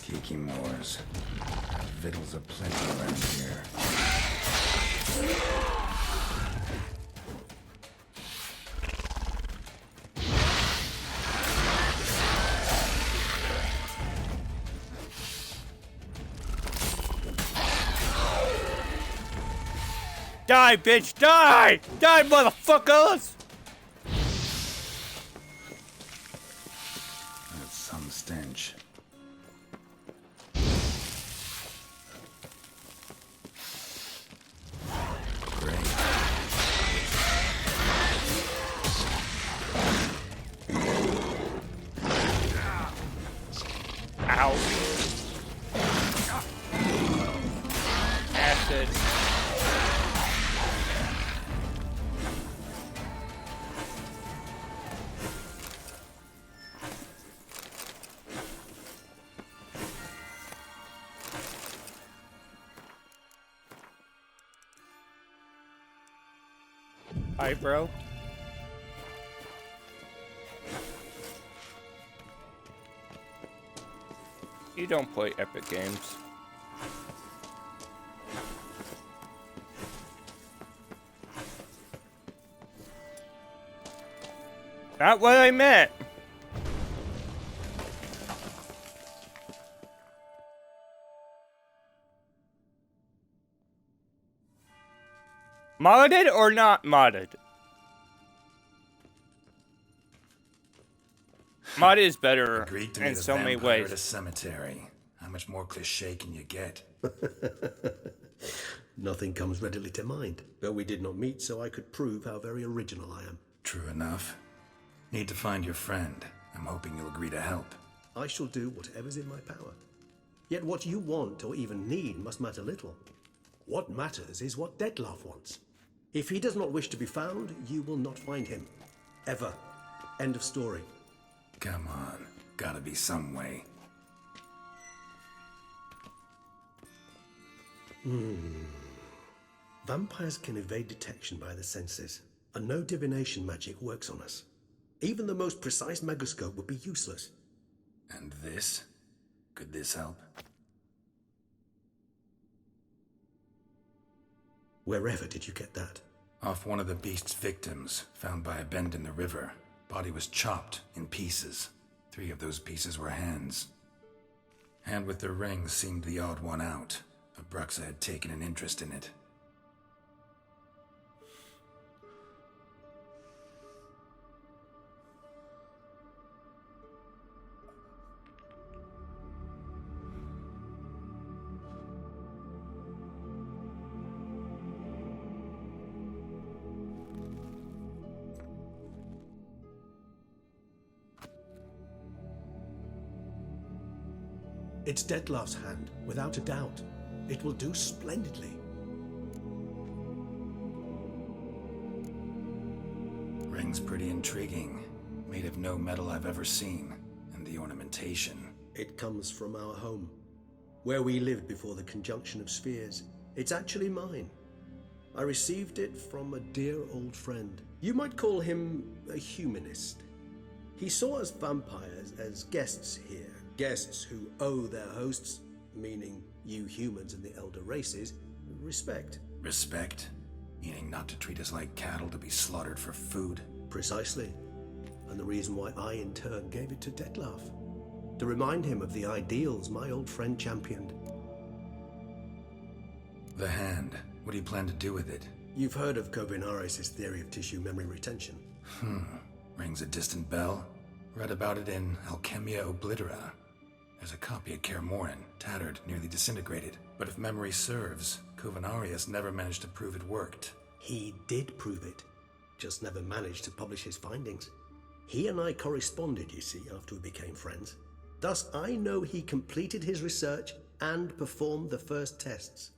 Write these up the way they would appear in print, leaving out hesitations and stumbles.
Tiki Moors. Victuals aplenty around here. Die, bitch! Die! Die, motherfuckers! That's some stench. Great. Ow. Acid. Hi, bro. You don't play Epic Games. Not what I meant. Modded or not modded? Modded is better Agreed to in meet a so many vampire ways. at a cemetery. How much more cliché can you get? Nothing comes readily to mind, but we did not meet so I could prove how very original I am. True enough. Need to find your friend. I'm hoping you'll agree to help. I shall do whatever's in my power. Yet what you want or even need must matter little. What matters is what Dettlaff wants. If he does not wish to be found, you will not find him. Ever. End of story. Come on. Gotta be some way. Vampires can evade detection by the senses, and no divination magic works on us. Even the most precise megoscope would be useless. And this? Could this help? Wherever did you get that? Off one of the beast's victims, found by a bend in the river. Body was chopped in pieces. 3 of those pieces were hands. Hand with the ring seemed the odd one out. Abruxa had taken an interest in it. It's Dettlaff's hand, without a doubt. It will do splendidly. Ring's pretty intriguing. Made of no metal I've ever seen. And the ornamentation. It comes from our home, where we lived before the conjunction of spheres. It's actually mine. I received it from a dear old friend. You might call him a humanist. He saw us vampires as guests here. Guests who owe their hosts, meaning you humans and the elder races, respect. Respect? Meaning not to treat us like cattle to be slaughtered for food? Precisely. And the reason why I in turn gave it to Dettlaff. To remind him of the ideals my old friend championed. The hand. What do you plan to do with it? You've heard of Kovinaris' theory of tissue memory retention. Rings a distant bell. Read about it in Alchemia Oblitera. There's a copy at Kaer Morhen, tattered, nearly disintegrated. But if memory serves, Kovinaris never managed to prove it worked. He did prove it, just never managed to publish his findings. He and I corresponded, you see, after we became friends. Thus, I know he completed his research and performed the first tests.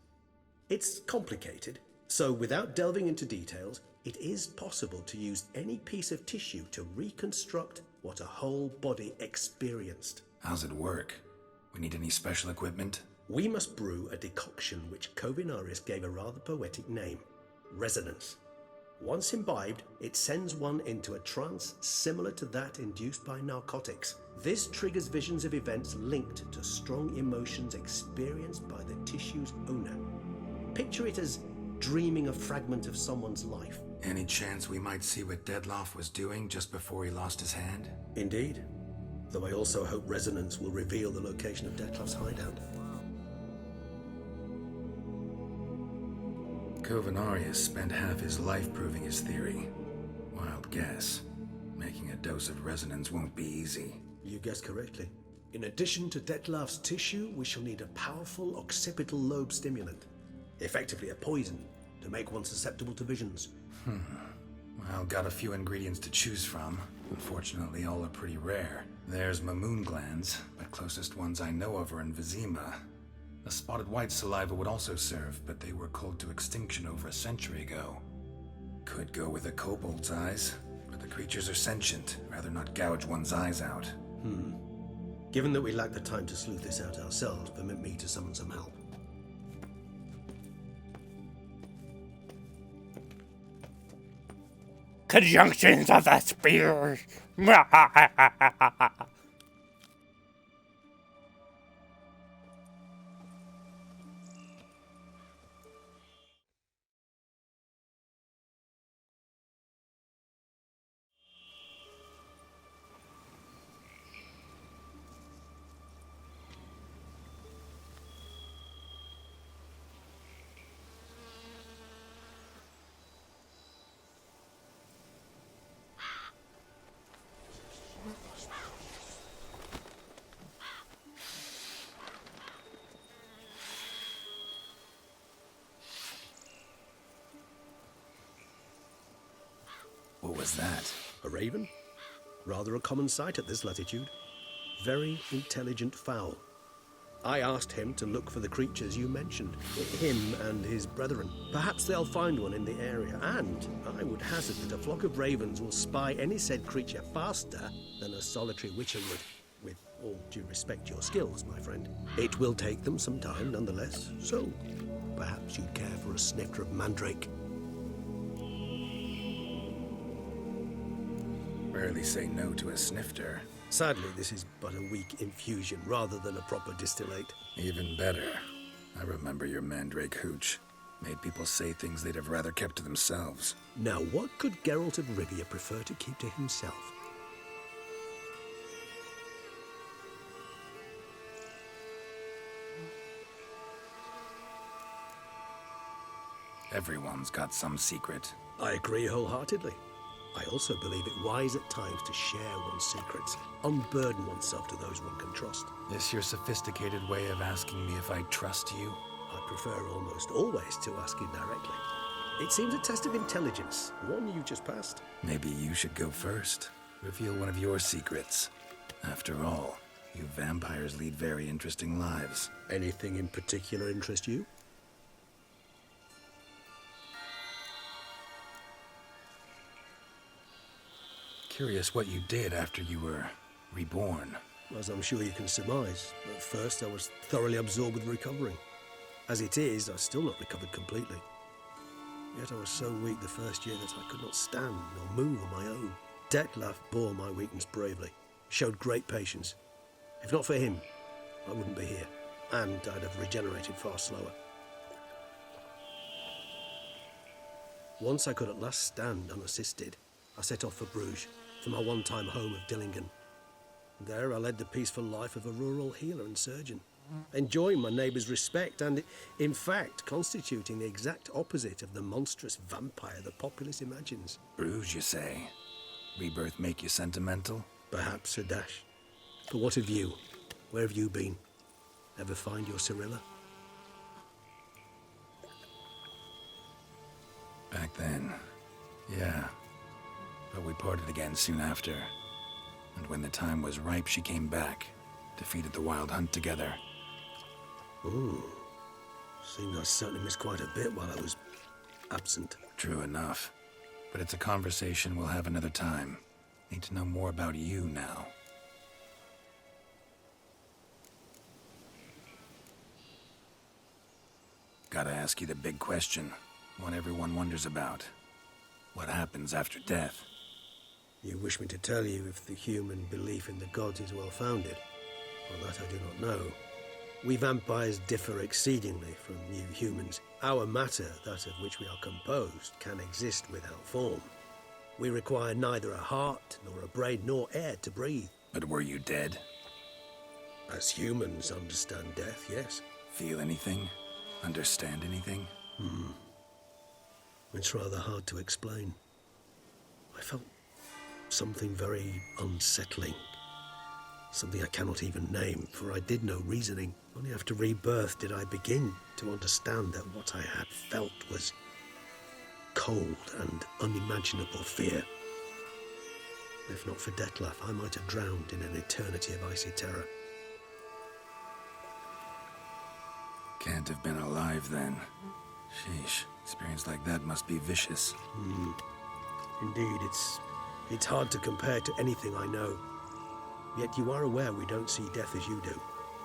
It's complicated, so without delving into details, it is possible to use any piece of tissue to reconstruct what a whole body experienced. How's it work? We need any special equipment? We must brew a decoction which Kovinaris gave a rather poetic name, resonance. Once imbibed, it sends one into a trance similar to that induced by narcotics. This triggers visions of events linked to strong emotions experienced by the tissue's owner. Picture it as dreaming a fragment of someone's life. Any chance we might see what Dettlaff was doing just before he lost his hand? Indeed. Though I also hope resonance will reveal the location of Dettlaff's hideout. Covenarius spent half his life proving his theory. Wild guess. Making a dose of resonance won't be easy. You guessed correctly. In addition to Dettlaff's tissue, we shall need a powerful occipital lobe stimulant. Effectively a poison, to make one susceptible to visions. Well, got a few ingredients to choose from. Unfortunately, all are pretty rare. There's Mamoon glands, but closest ones I know of are in Vizima. A spotted white saliva would also serve, but they were culled to extinction over a century ago. Could go with a kobold's eyes, but the creatures are sentient. Rather not gouge one's eyes out. Given that we lack the time to sleuth this out ourselves, permit me to summon some help. Conjunctions of the spears. What was that? A raven? Rather a common sight at this latitude. Very intelligent fowl. I asked him to look for the creatures you mentioned, him and his brethren. Perhaps they'll find one in the area, and I would hazard that a flock of ravens will spy any said creature faster than a solitary witcher would. With all due respect to your skills, my friend. It will take them some time, nonetheless, so perhaps you'd care for a snifter of mandrake. Rarely say no to a snifter. Sadly, this is but a weak infusion rather than a proper distillate. Even better. I remember your mandrake hooch. Made people say things they'd have rather kept to themselves. Now, what could Geralt of Rivia prefer to keep to himself? Everyone's got some secret. I agree wholeheartedly. I also believe it wise at times to share one's secrets, unburden oneself to those one can trust. This your sophisticated way of asking me if I trust you? I prefer almost always to ask indirectly. It seems a test of intelligence, one you just passed. Maybe you should go first. Reveal one of your secrets. After all, you vampires lead very interesting lives. Anything in particular interest you? Curious what you did after you were reborn. As I'm sure you can surmise, at first I was thoroughly absorbed with recovering. As it is, I've still not recovered completely. Yet I was so weak the first year that I could not stand or move on my own. Dettlaff bore my weakness bravely, showed great patience. If not for him, I wouldn't be here, and I'd have regenerated far slower. Once I could at last stand unassisted, I set off for Bruges, for my one-time home of Dillingen. There I led the peaceful life of a rural healer and surgeon, enjoying my neighbours' respect and, in fact, constituting the exact opposite of the monstrous vampire the populace imagines. Bruges, you say? Rebirth make you sentimental? Perhaps a dash. But what of you? Where have you been? Ever find your Cyrilla? Back then, yeah. But we parted again soon after. And when the time was ripe, she came back. Defeated the Wild Hunt together. Ooh. Seems I certainly missed quite a bit while I was absent. True enough. But it's a conversation we'll have another time. Need to know more about you now. Gotta ask you the big question. One everyone wonders about. What happens after death? You wish me to tell you if the human belief in the gods is well founded? Well, that I do not know. We vampires differ exceedingly from you humans. Our matter, that of which we are composed, can exist without form. We require neither a heart, nor a brain, nor air to breathe. But were you dead? As humans understand death, yes. Feel anything? Understand anything? It's rather hard to explain. I felt something very unsettling. Something I cannot even name, for I did no reasoning. Only after rebirth did I begin to understand that what I had felt was cold and unimaginable fear. If not for Detlef, I might have drowned in an eternity of icy terror. Can't have been alive then. Sheesh, experience like that must be vicious. Indeed, it's hard to compare to anything I know. Yet you are aware we don't see death as you do.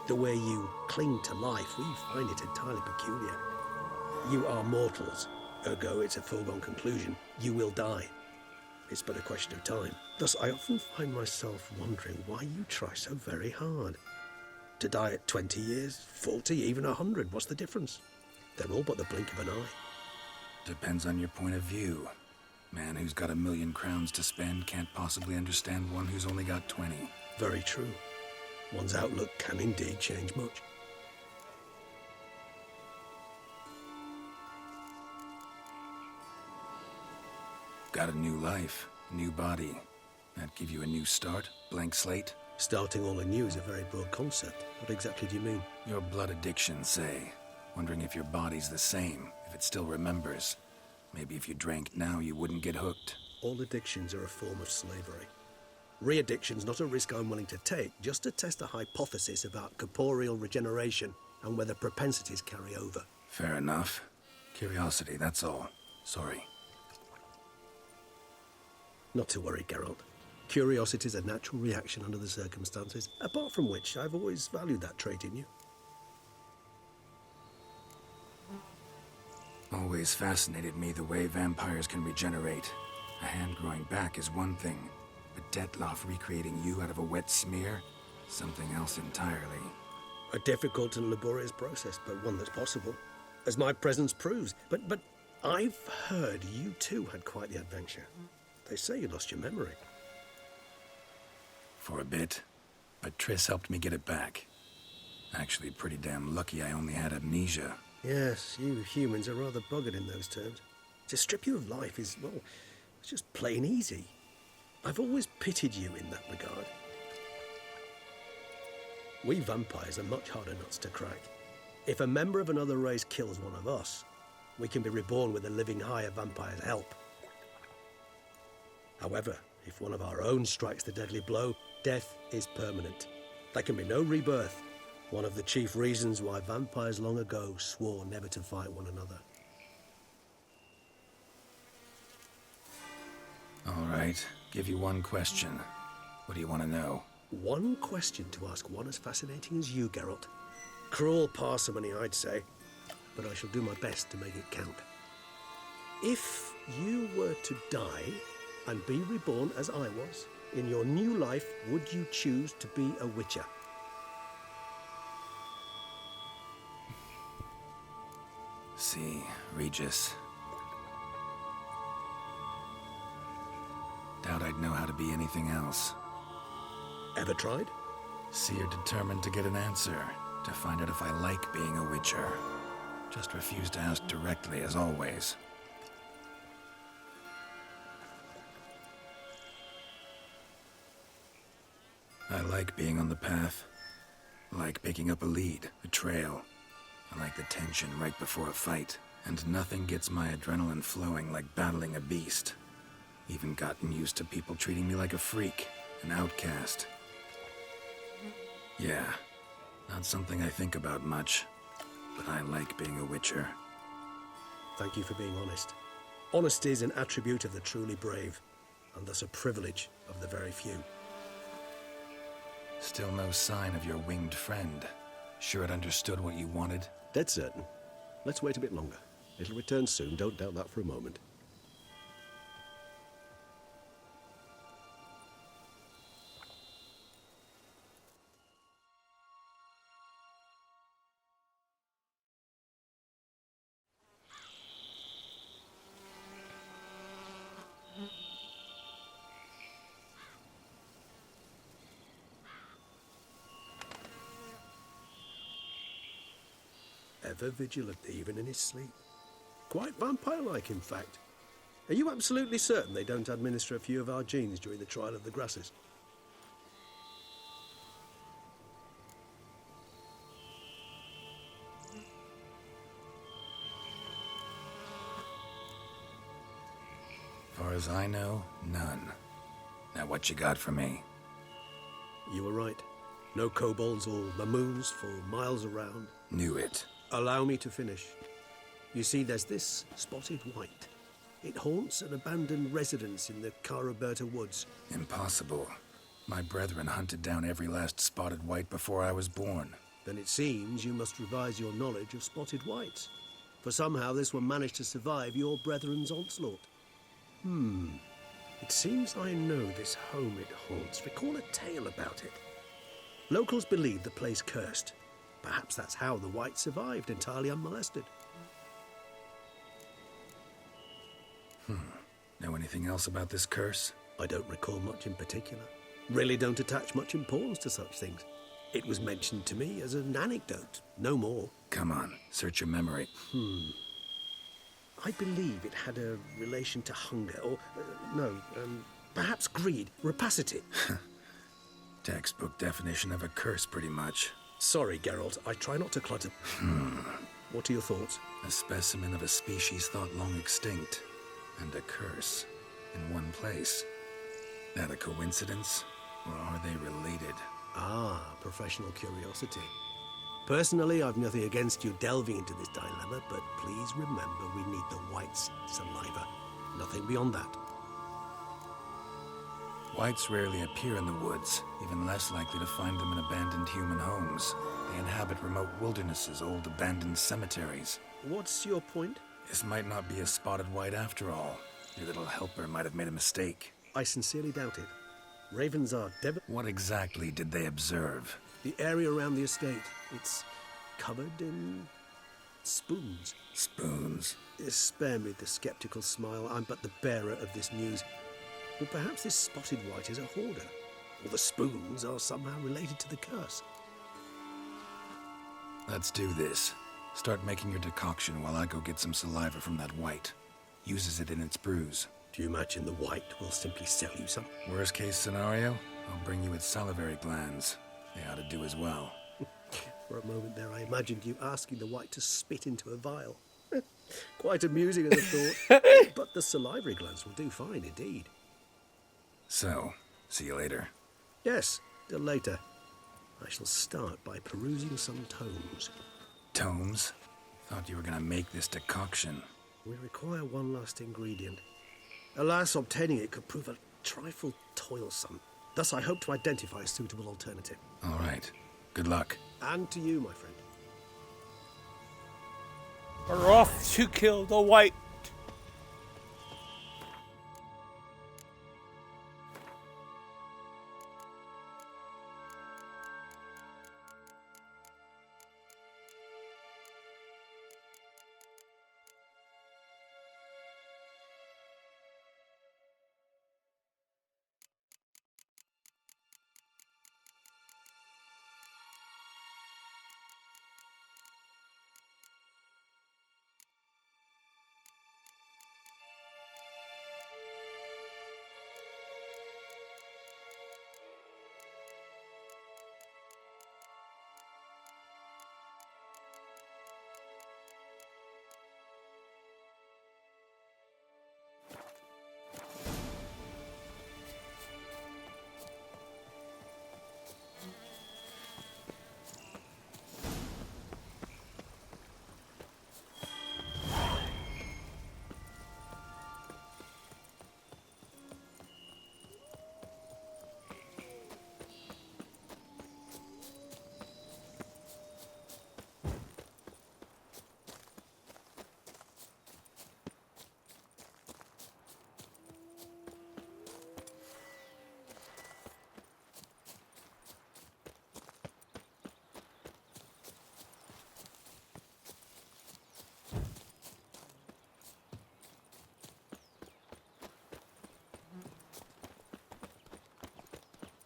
The way you cling to life, we find it entirely peculiar. You are mortals, ergo it's a foregone conclusion. You will die. It's but a question of time. Thus, I often find myself wondering why you try so very hard. To die at 20 years, 40, even 100, what's the difference? They're all but the blink of an eye. Depends on your point of view. Man who's got 1,000,000 crowns to spend can't possibly understand one who's only got 20. Very true. One's outlook can indeed change much. Got a new life, new body. That give you a new start? Blank slate? Starting all anew is a very broad concept. What exactly do you mean? Your blood addiction, say. Wondering if your body's the same, if it still remembers. Maybe if you drank now, you wouldn't get hooked. All addictions are a form of slavery. Re-addiction's not a risk I'm willing to take, just to test a hypothesis about corporeal regeneration and whether propensities carry over. Fair enough. Curiosity, that's all. Sorry. Not to worry, Geralt. Curiosity is a natural reaction under the circumstances, apart from which I've always valued that trait in you. Always fascinated me the way vampires can regenerate. A hand growing back is one thing, but Detlef recreating you out of a wet smear? Something else entirely. A difficult and laborious process, but one that's possible, as my presence proves. But I've heard you too had quite the adventure. They say you lost your memory. For a bit, but Triss helped me get it back. Actually, pretty damn lucky I only had amnesia. Yes, you humans are rather buggered in those terms. To strip you of life is, well, it's just plain easy. I've always pitied you in that regard. We vampires are much harder nuts to crack. If a member of another race kills one of us, we can be reborn with a living higher vampire's help. However, if one of our own strikes the deadly blow, death is permanent. There can be no rebirth. One of the chief reasons why vampires long ago swore never to fight one another. All right, give you one question. What do you want to know? One question to ask one as fascinating as you, Geralt. Cruel parsimony, I'd say, but I shall do my best to make it count. If you were to die and be reborn as I was, in your new life, would you choose to be a Witcher? See, Regis. Doubt I'd know how to be anything else. Ever tried? See, you're determined to get an answer, to find out if I like being a Witcher. Just refuse to ask directly, as always. I like being on the path. Like picking up a lead, a trail. I like the tension right before a fight. And nothing gets my adrenaline flowing like battling a beast. Even gotten used to people treating me like a freak, an outcast. Yeah, not something I think about much, but I like being a Witcher. Thank you for being honest. Honesty is an attribute of the truly brave, and thus a privilege of the very few. Still no sign of your winged friend. Sure it understood what you wanted? Dead certain. Let's wait a bit longer. It'll return soon, don't doubt that for a moment. Ever vigilant, even in his sleep. Quite vampire-like, in fact. Are you absolutely certain they don't administer a few of our genes during the trial of the grasses? Far as I know, none. Now what you got for me? You were right. No kobolds or mamoons for miles around. Knew it. Allow me to finish. You see, there's this spotted white. It haunts an abandoned residence in the Caraberta woods. Impossible. My brethren hunted down every last spotted white before I was born. Then it seems you must revise your knowledge of spotted whites. For somehow this one managed to survive your brethren's onslaught. It seems I know this home it haunts. Recall a tale about it. Locals believe the place cursed. Perhaps that's how the white survived entirely unmolested. Know anything else about this curse? I don't recall much in particular. Really don't attach much importance to such things. It was mentioned to me as an anecdote, no more. Come on, search your memory. I believe it had a relation to hunger, or, perhaps greed, rapacity. Textbook definition of a curse, pretty much. Sorry, Geralt, I try not to clutter. What are your thoughts? A specimen of a species thought long extinct. And a curse. In one place. That a coincidence? Or are they related? Ah, professional curiosity. Personally, I've nothing against you delving into this dilemma, but please remember we need the white's saliva. Nothing beyond that. Whites rarely appear in the woods, even less likely to find them in abandoned human homes. They inhabit remote wildernesses, old abandoned cemeteries. What's your point? This might not be a spotted white after all. Your little helper might have made a mistake. I sincerely doubt it. Ravens are What exactly did they observe? The area around the estate, it's covered in spoons. Spoons? Spare me the skeptical smile. I'm but the bearer of this news. Or perhaps this spotted white is a hoarder. Or the spoons are somehow related to the curse. Let's do this. Start making your decoction while I go get some saliva from that white. Uses it in its brews. Do you imagine the white will simply sell you some? Worst case scenario, I'll bring you its salivary glands. They ought to do as well. For a moment there, I imagined you asking the white to spit into a vial. Quite amusing as a thought. But the salivary glands will do fine indeed. So, see you later. Yes, till later. I shall start by perusing some tomes. Tomes? Thought you were gonna make this decoction. We require one last ingredient. Alas, obtaining it could prove a trifle toilsome. Thus, I hope to identify a suitable alternative. All right. Good luck. And to you, my friend. We're off to kill the white.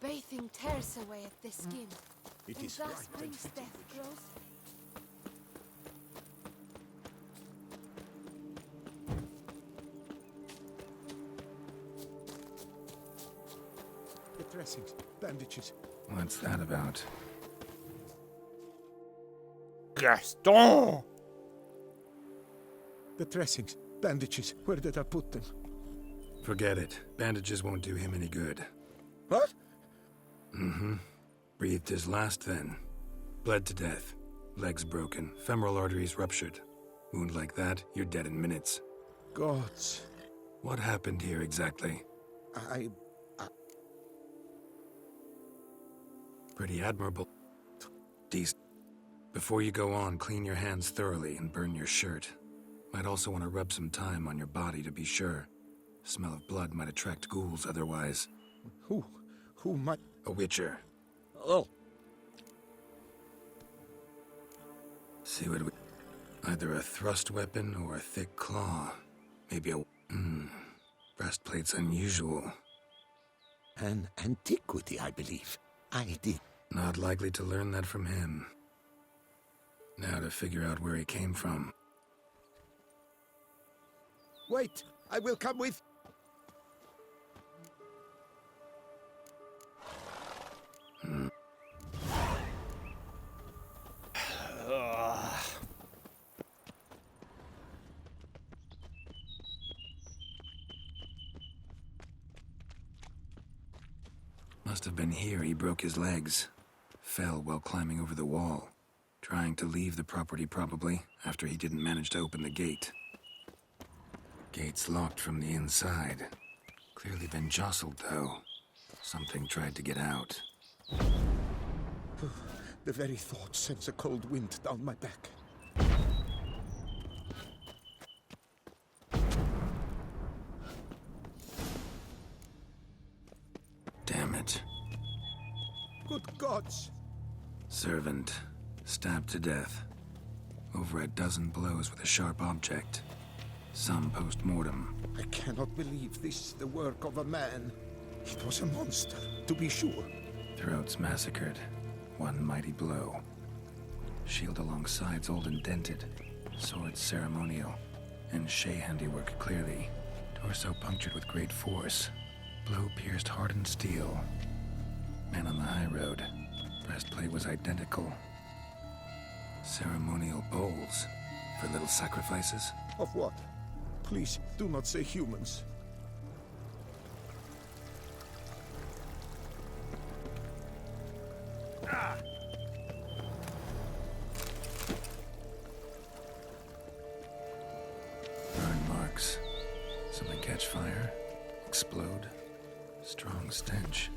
Bathing tears away at the skin. It and is thus right and brings fitting death close. dressings, bandages. What's that about? Gaston! The dressings, bandages. Where did I put them? Forget it. Bandages won't do him any good. What? Breathed his last then. Bled to death. Legs broken, femoral arteries ruptured. Wound like that, you're dead in minutes. Gods. What happened here exactly? I... Pretty admirable. Decent. Before you go on, clean your hands thoroughly and burn your shirt. Might also want to rub some thyme on your body to be sure. Smell of blood might attract ghouls otherwise. Who might... A Witcher. Oh. See what we... Either a thrust weapon or a thick claw. Maybe a... Breastplate's unusual. An antiquity, I believe. I did. Not likely to learn that from him. Now to figure out where he came from. Wait! I will come with... Must have been here he broke his legs. Fell while climbing over the wall. Trying to leave the property probably, after he didn't manage to open the gate. Gate's locked from the inside. Clearly been jostled though. Something tried to get out. The very thought sends a cold wind down my back. Damn it. Good gods! Servant. Stabbed to death. Over a dozen blows with a sharp object. Some post-mortem. I cannot believe this is the work of a man. It was a monster, to be sure. Throats massacred. One mighty blow. Shield along sides old and dented. Sword ceremonial. And Shay handiwork clearly. Torso punctured with great force. Blow pierced hardened steel. Man on the high road. Breastplate was identical. Ceremonial bowls. For little sacrifices? Of what? Please, do not say humans. Burn marks. Something catch fire. Explode. Strong stench.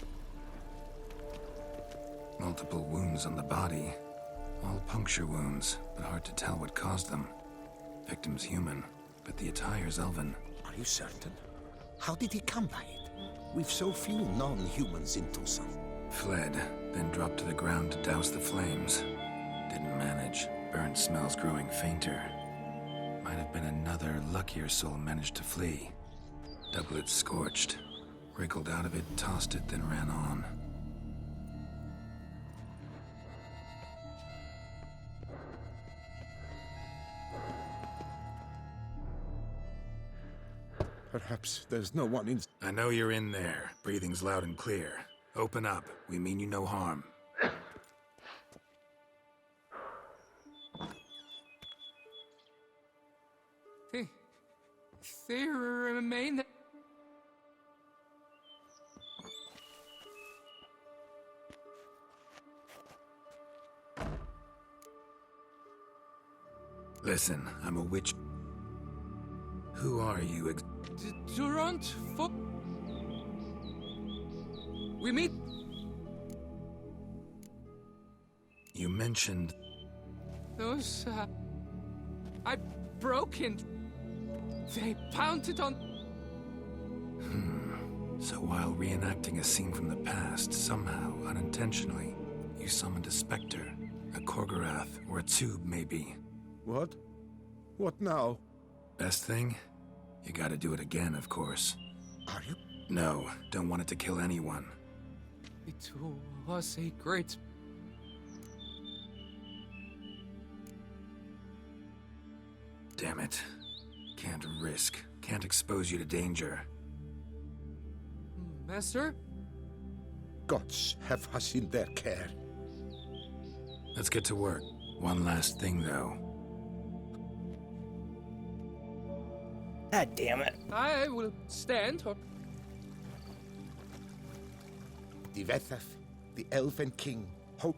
Multiple wounds on the body. All puncture wounds, but hard to tell what caused them. Victim's human, but the attire's elven. Are you certain? How did he come by it? We've so few non-humans in Tucson. Fled, then dropped to the ground to douse the flames. Didn't manage. Burnt smells growing fainter. Might have been another luckier soul managed to flee. Doublet scorched. Wriggled out of it, tossed it, then ran on. Perhaps there's no one in... I know you're in there. Breathing's loud and clear. Open up. We mean you no harm. They remain... Listen, I'm a witch. Who are you Durant for... We meet... You mentioned... Those, I broke in. They pounded on... So while reenacting a scene from the past, somehow, unintentionally, you summoned a specter, a Korgorath, or a tube, maybe. What? What now? Best thing? You gotta do it again, of course. Are you? No, don't want it to kill anyone. It was a great... Damn it. Can't risk. Can't expose you to danger. Master? gods have us in their care. Let's get to work. One last thing, though. God damn it. I will stand or Divethaf, the Elven King, hope.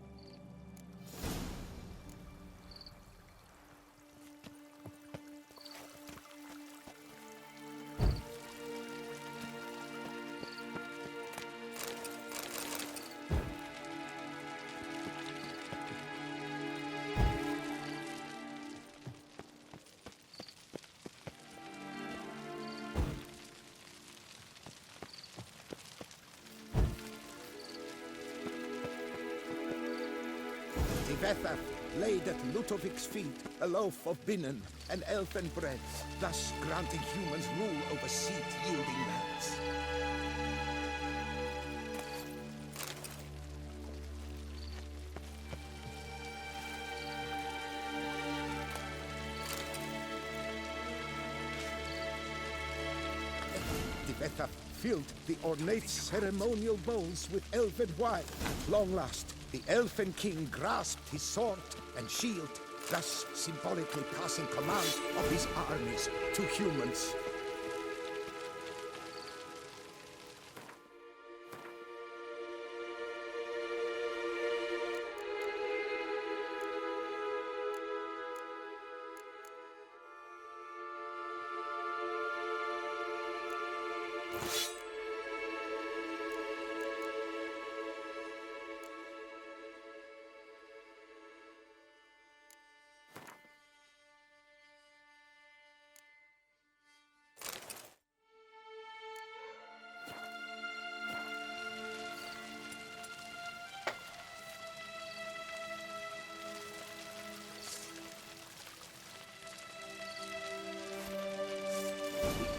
Divethaf laid at Ludovic's feet a loaf of binnen and elven bread, thus granting humans rule over seed-yielding lands. Divethaf filled the ornate ceremonial bowls with elven wine. At long last, the Elven King grasped his sword and shield, thus symbolically passing command of his armies to humans.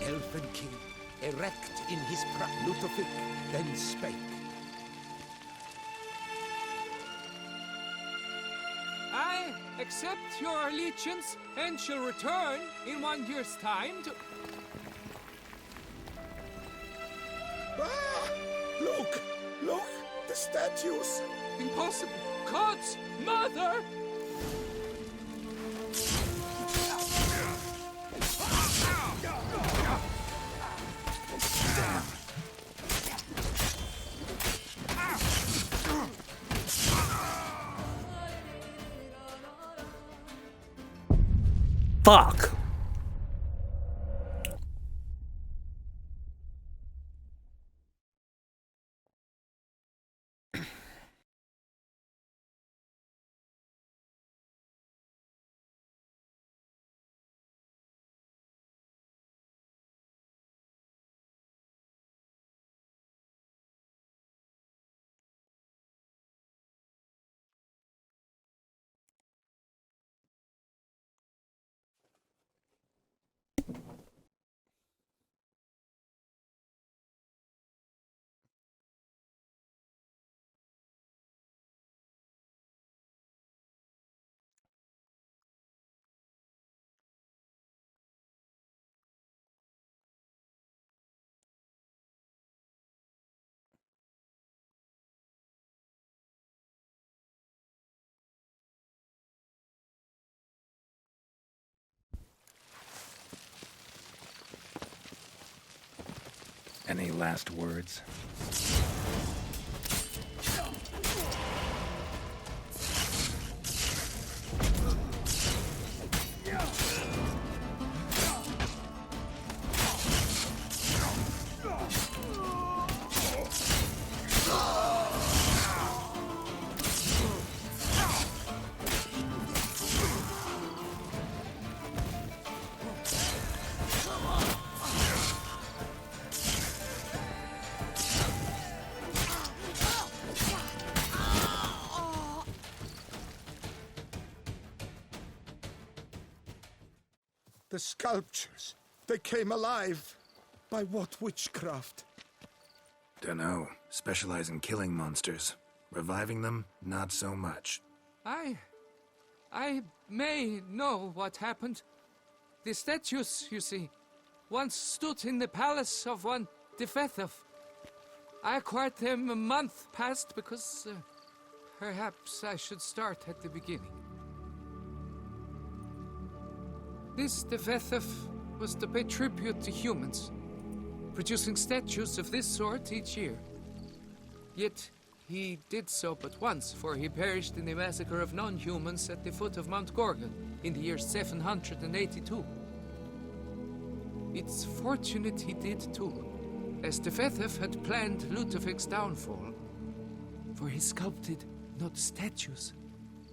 The Elven King, erect in his pride, Ludovic then spake. I accept your allegiance and shall return in 1 year's time to... Ah! Look! Look! The statues! Impossible! God's mother! Fuck. Any last words? The sculptures, they came alive. By what witchcraft? Dunno. Specialize in killing monsters. Reviving them, not so much. I may know what happened. The statues, you see, once stood in the palace of one Divethaf. I acquired them a month past because perhaps I should start at the beginning. This Devethef was to pay tribute to humans, producing statues of this sort each year. Yet he did so but once, for he perished in the massacre of non-humans at the foot of Mount Gorgon in the year 782. It's fortunate he did too, as Devethef had planned Ludovic's downfall, for he sculpted not statues,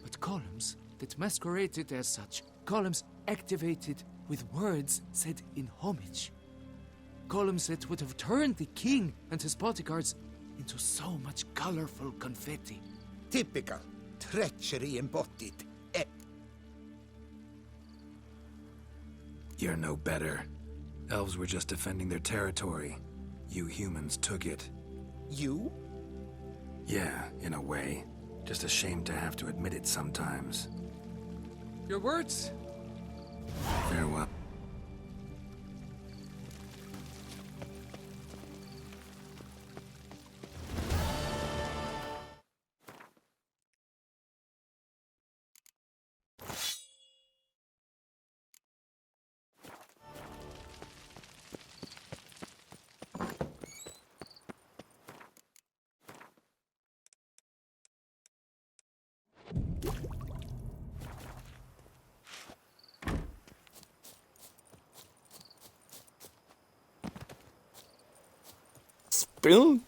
but columns that masqueraded as such. Columns activated with words said in homage. Columns that would have turned the king and his bodyguards into so much colorful confetti. Typical. Treachery embodied. You're no better. Elves were just defending their territory. You humans took it. You? Yeah, in a way. Just ashamed to have to admit it sometimes. Your words? Farewell. Spoons?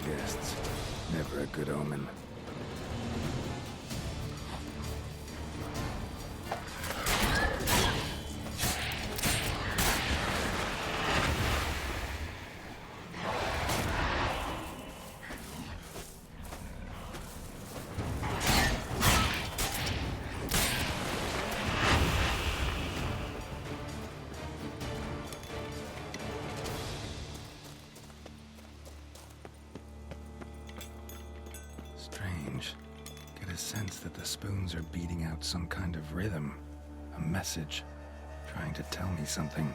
Guests. Never a good omen. Strange. Get a sense that the spoons are beating out some kind of rhythm. A message. Trying to tell me something.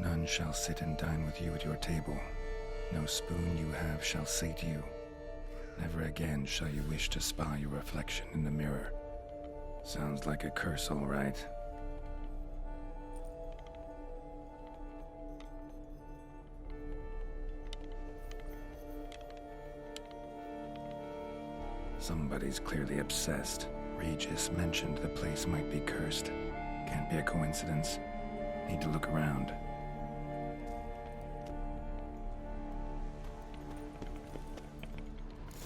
None shall sit and dine with you at your table. No spoon you have shall sate you. Never again shall you wish to spy your reflection in the mirror. Sounds like a curse, all right. Somebody's clearly obsessed. Regis mentioned the place might be cursed. Can't be a coincidence. Need to look around.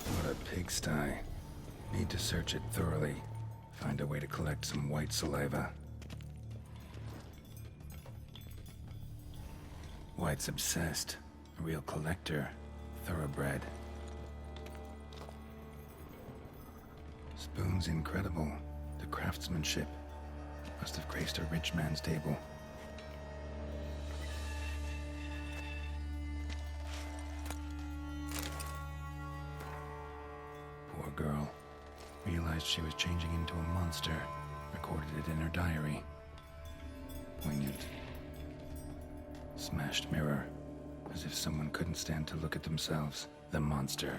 What a pigsty. Need to search it thoroughly. Find a way to collect some white saliva. White's obsessed. A real collector. Thoroughbred. Spoon's incredible. The craftsmanship. Must have graced a rich man's table. Poor girl. Realized she was changing into a monster. Recorded it in her diary. Poignant. Smashed mirror. As if someone couldn't stand to look at themselves. The monster.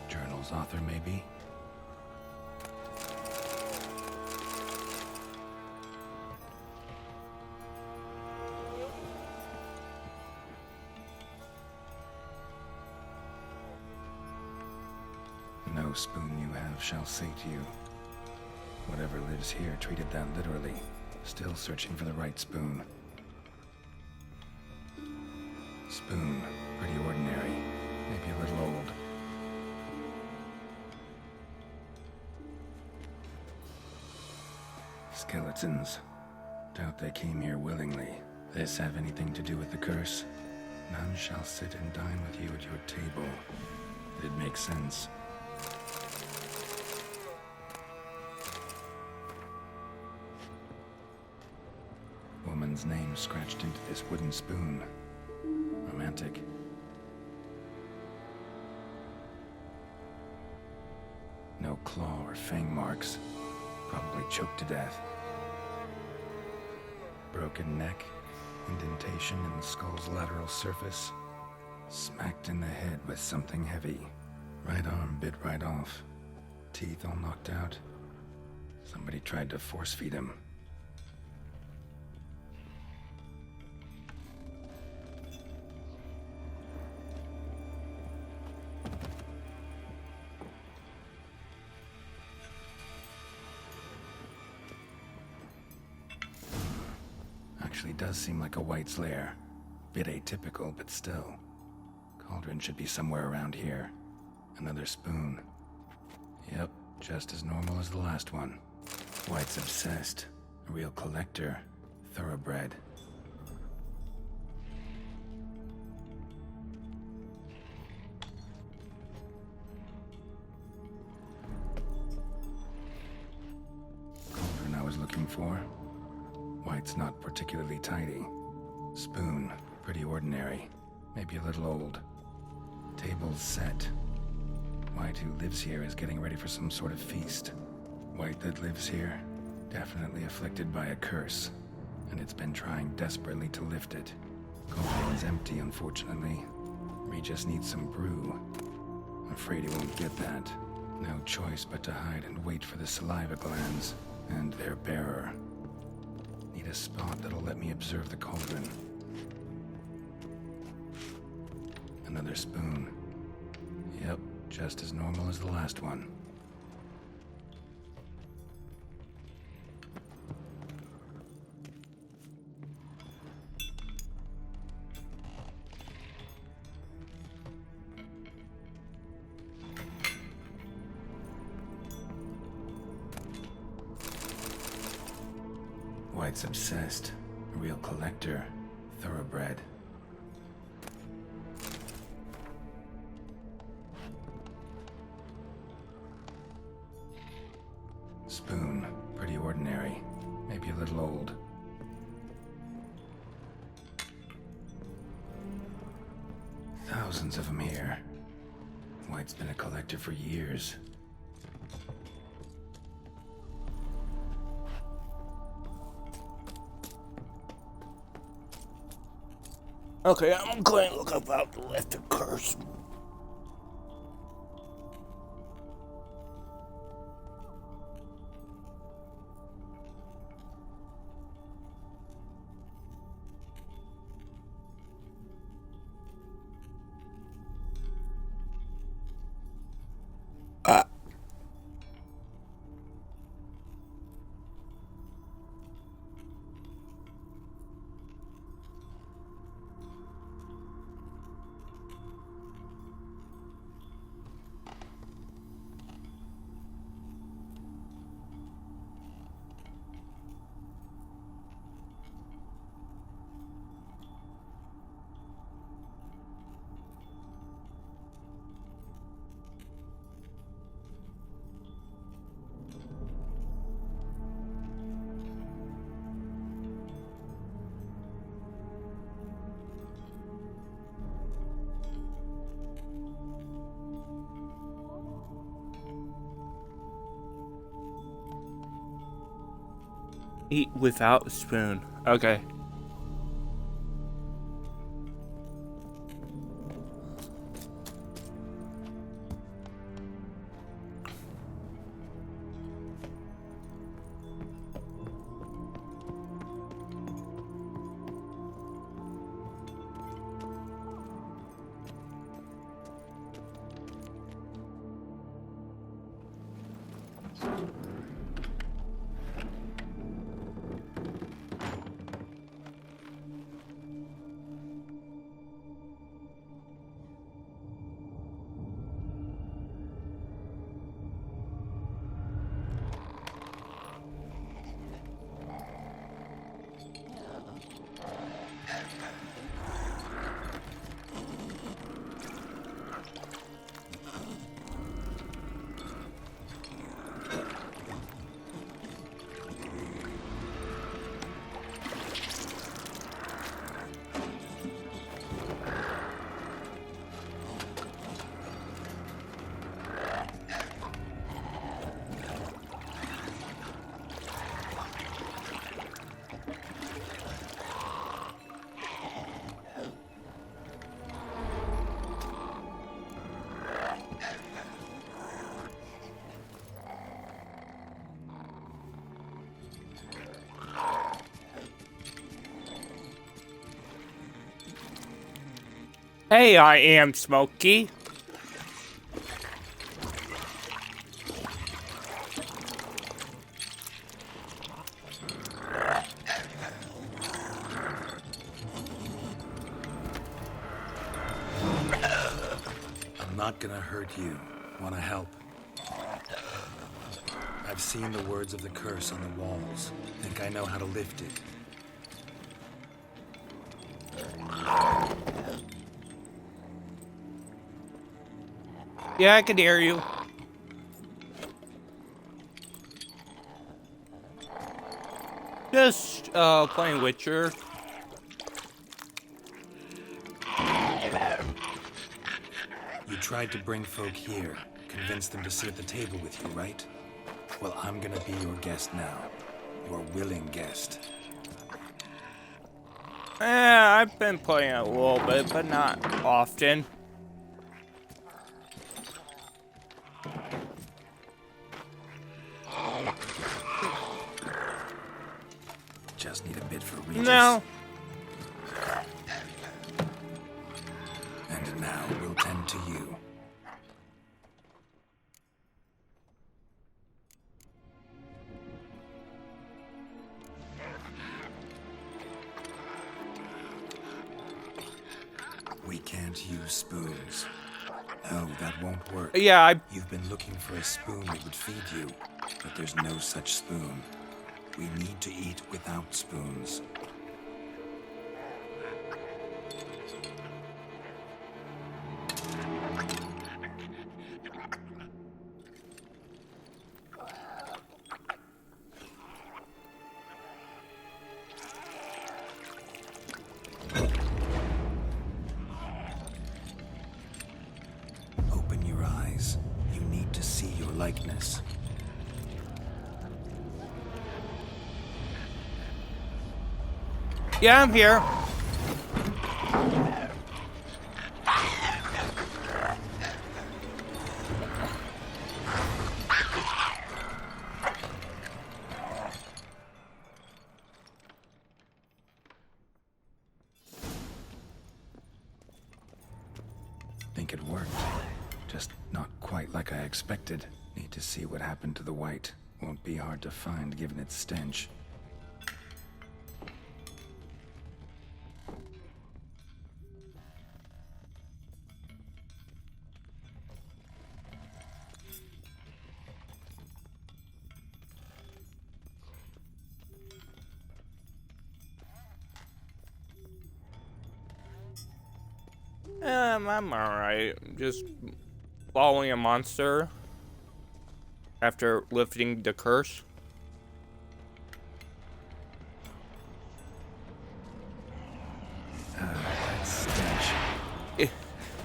Journal's author, maybe? No spoon you have shall sate you. Whatever lives here treated that literally. Still searching for the right spoon. Spoon. Pretty ordinary. Maybe a little old. Skeletons. Doubt they came here willingly. This have anything to do with the curse? None shall sit and dine with you at your table. It makes sense. Woman's name scratched into this wooden spoon. Romantic. No claw or fang marks. Probably choked to death. Broken neck. Indentation in the skull's lateral surface. Smacked in the head with something heavy. Right arm bit right off. Teeth all knocked out. Somebody tried to force feed him. Actually does seem like a White's lair. Bit atypical, but still. Cauldron should be somewhere around here. Another spoon. Yep, just as normal as the last one. White's obsessed. A real collector. Thoroughbred. Cauldron I was looking for. White's not particularly tidy. Spoon, pretty ordinary. Maybe a little old. Table's set. White, who lives here, is getting ready for some sort of feast. White that lives here, definitely afflicted by a curse. And it's been trying desperately to lift it. Cauldron's empty, unfortunately. We just need some brew. Afraid he won't get that. No choice but to hide and wait for the saliva glands. And their bearer. Need a spot that'll let me observe the cauldron. Another spoon. Yep, just as normal as the last one. White's obsessed. A real collector. Thoroughbred. Spoon. Pretty ordinary. Maybe a little old. Thousands of them here. White's been a collector for years. Okay, I'm going to look about to lift the curse. Eat without spoon. Okay. Hey, I am Smokey. I'm not gonna hurt you. Wanna help? I've seen the words of the curse on the walls. Think I know how to lift it. Yeah, I can hear you. Just, playing Witcher. You tried to bring folk here, convince them to sit at the table with you, right? Well, I'm gonna be your guest now. Your willing guest. I've been playing a little bit, but not often. Just need a bit for Regis. No. And now we'll tend to you. We can't use spoons. No, that won't work. Yeah, You've been looking for a spoon that would feed you, but there's no such spoon. We need to eat without spoons. Open your eyes. You need to see your likeness. yeah, I'm here. Think it worked. Just not quite like I expected. Need to see what happened to the white. Won't be hard to find given its stench. I'm alright. Just following a monster after lifting the curse. That stench.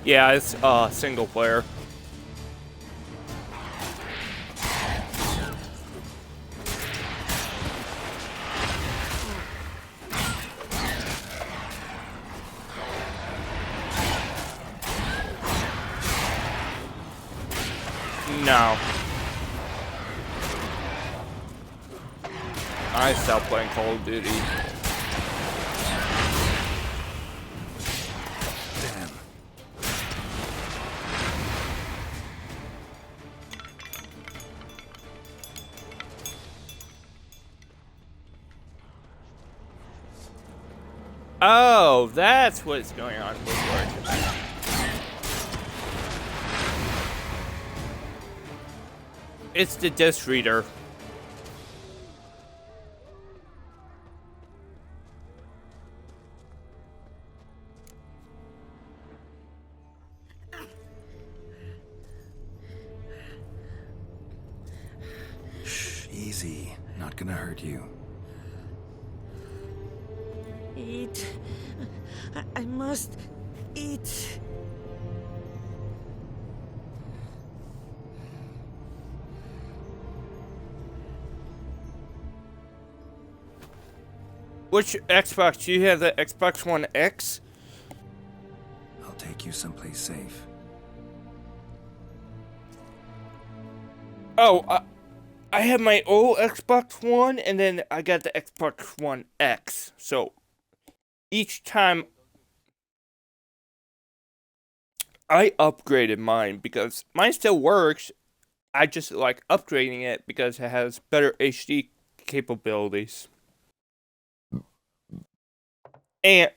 Yeah, it's single player. No. I stopped playing Call of Duty. Damn. Oh, that's what's going on with Origins. It's the disc reader. Shh, easy. Not gonna hurt you. Eat. I must eat. Which Xbox? Do you have the Xbox One X? I'll take you someplace safe. Oh, I have my old Xbox One, and then I got the Xbox One X. So each time I upgraded mine because mine still works. I just like upgrading it because it has better HD capabilities. And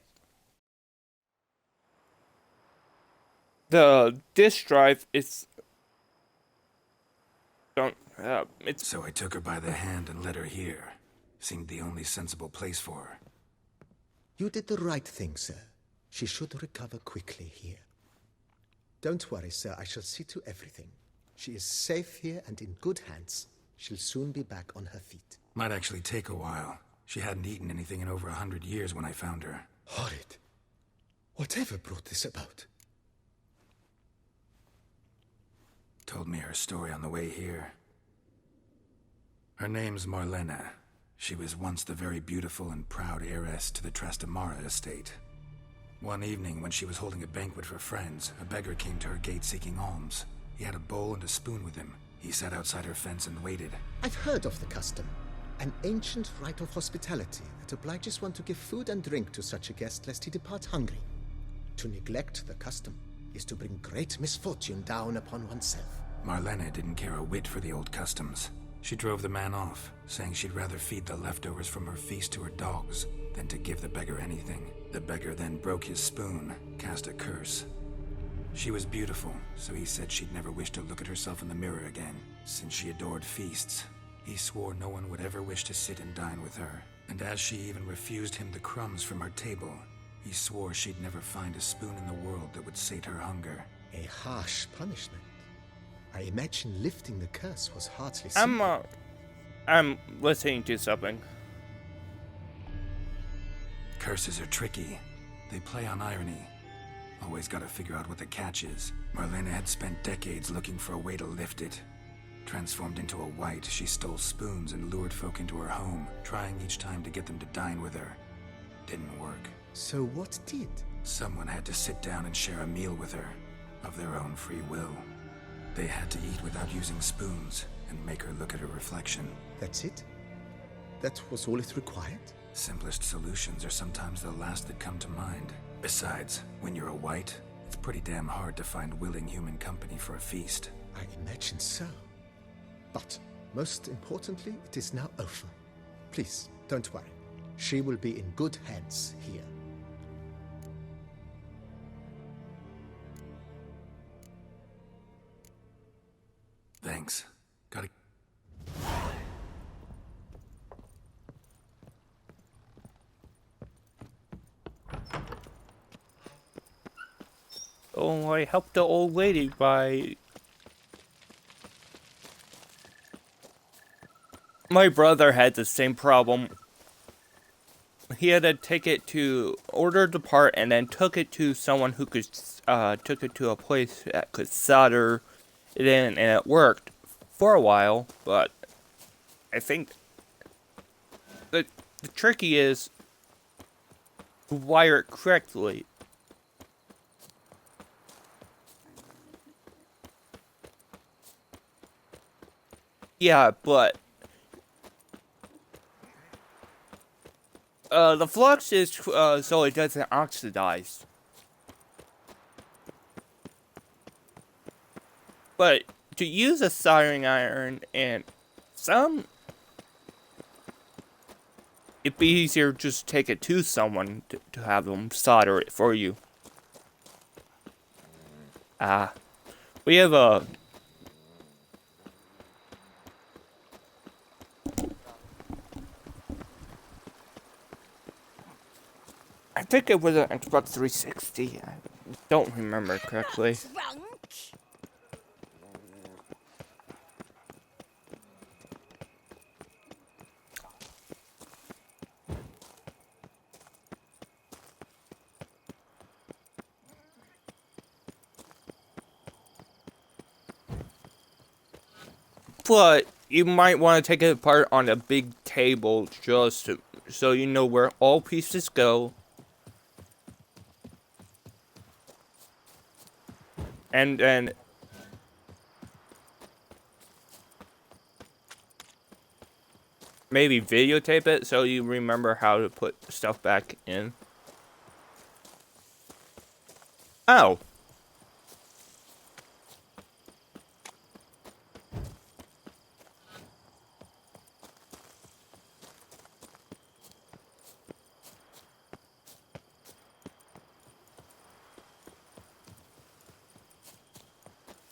the disk drive is it's So I took her by the hand and led her here. Seemed the only sensible place for her. You did the right thing, sir. She should recover quickly here. Don't worry, sir. I shall see to everything. She is safe here and in good hands. She'll soon be back on her feet. Might actually take a while. She hadn't eaten anything in over 100 years when I found her. Horrid. Whatever brought this about? Told me her story on the way here. Her name's Marlena. She was once the very beautiful and proud heiress to the Trastamara estate. One evening, when she was holding a banquet for friends, a beggar came to her gate seeking alms. He had a bowl and a spoon with him. He sat outside her fence and waited. I've heard of the custom. An ancient rite of hospitality that obliges one to give food and drink to such a guest lest he depart hungry. To neglect the custom is to bring great misfortune down upon oneself. Marlena didn't care a whit for the old customs. She drove the man off, saying she'd rather feed the leftovers from her feast to her dogs than to give the beggar anything. The beggar then broke his spoon, cast a curse. She was beautiful, so he said she'd never wish to look at herself in the mirror again. Since she adored feasts, he swore no one would ever wish to sit and dine with her. And as she even refused him the crumbs from her table, he swore she'd never find a spoon in the world that would sate her hunger. A harsh punishment. I imagine lifting the curse was hardly simple. I'm listening to something. Curses are tricky. They play on irony. Always gotta figure out what the catch is. Marlena had spent decades looking for a way to lift it. Transformed into a wight, she stole spoons and lured folk into her home, trying each time to get them to dine with her. Didn't work. So what did? Someone had to sit down and share a meal with her, of their own free will. They had to eat without using spoons, and make her look at her reflection. That's it? That was all it required? Simplest solutions are sometimes the last that come to mind. Besides, when you're a wight, it's pretty damn hard to find willing human company for a feast. I imagine so. But, most importantly, it is now over. Please, don't worry. She will be in good hands here. Thanks. Gotta... Oh, I helped the old lady by... My brother had the same problem. He had to take it to order the part and then took it to someone who could took it to a place that could solder it in, and it worked for a while. But I think the tricky is to wire it correctly. Yeah, but the flux is so it doesn't oxidize. But to use a soldering iron and some, it'd be easier just to take it to someone to have them solder it for you. We have a. I think it was an Xbox 360. I don't remember correctly. Drunk? But you might want to take it apart on a big table just so you know where all pieces go. And then maybe videotape it so you remember how to put stuff back in. Oh.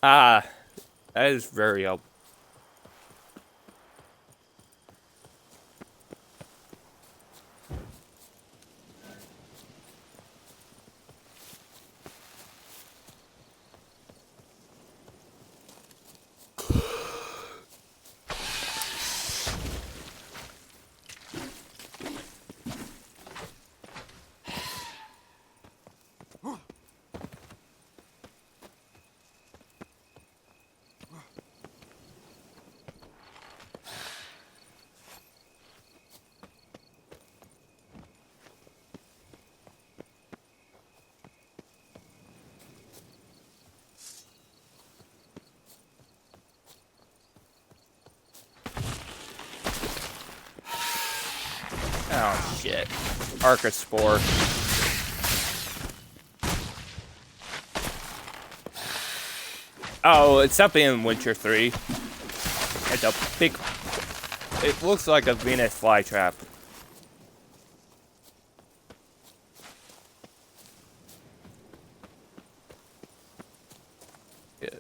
That is very helpful. Oh shit. Archospore. Oh, it's up in Witcher 3. It's a big. It looks like a Venus flytrap. Yeah.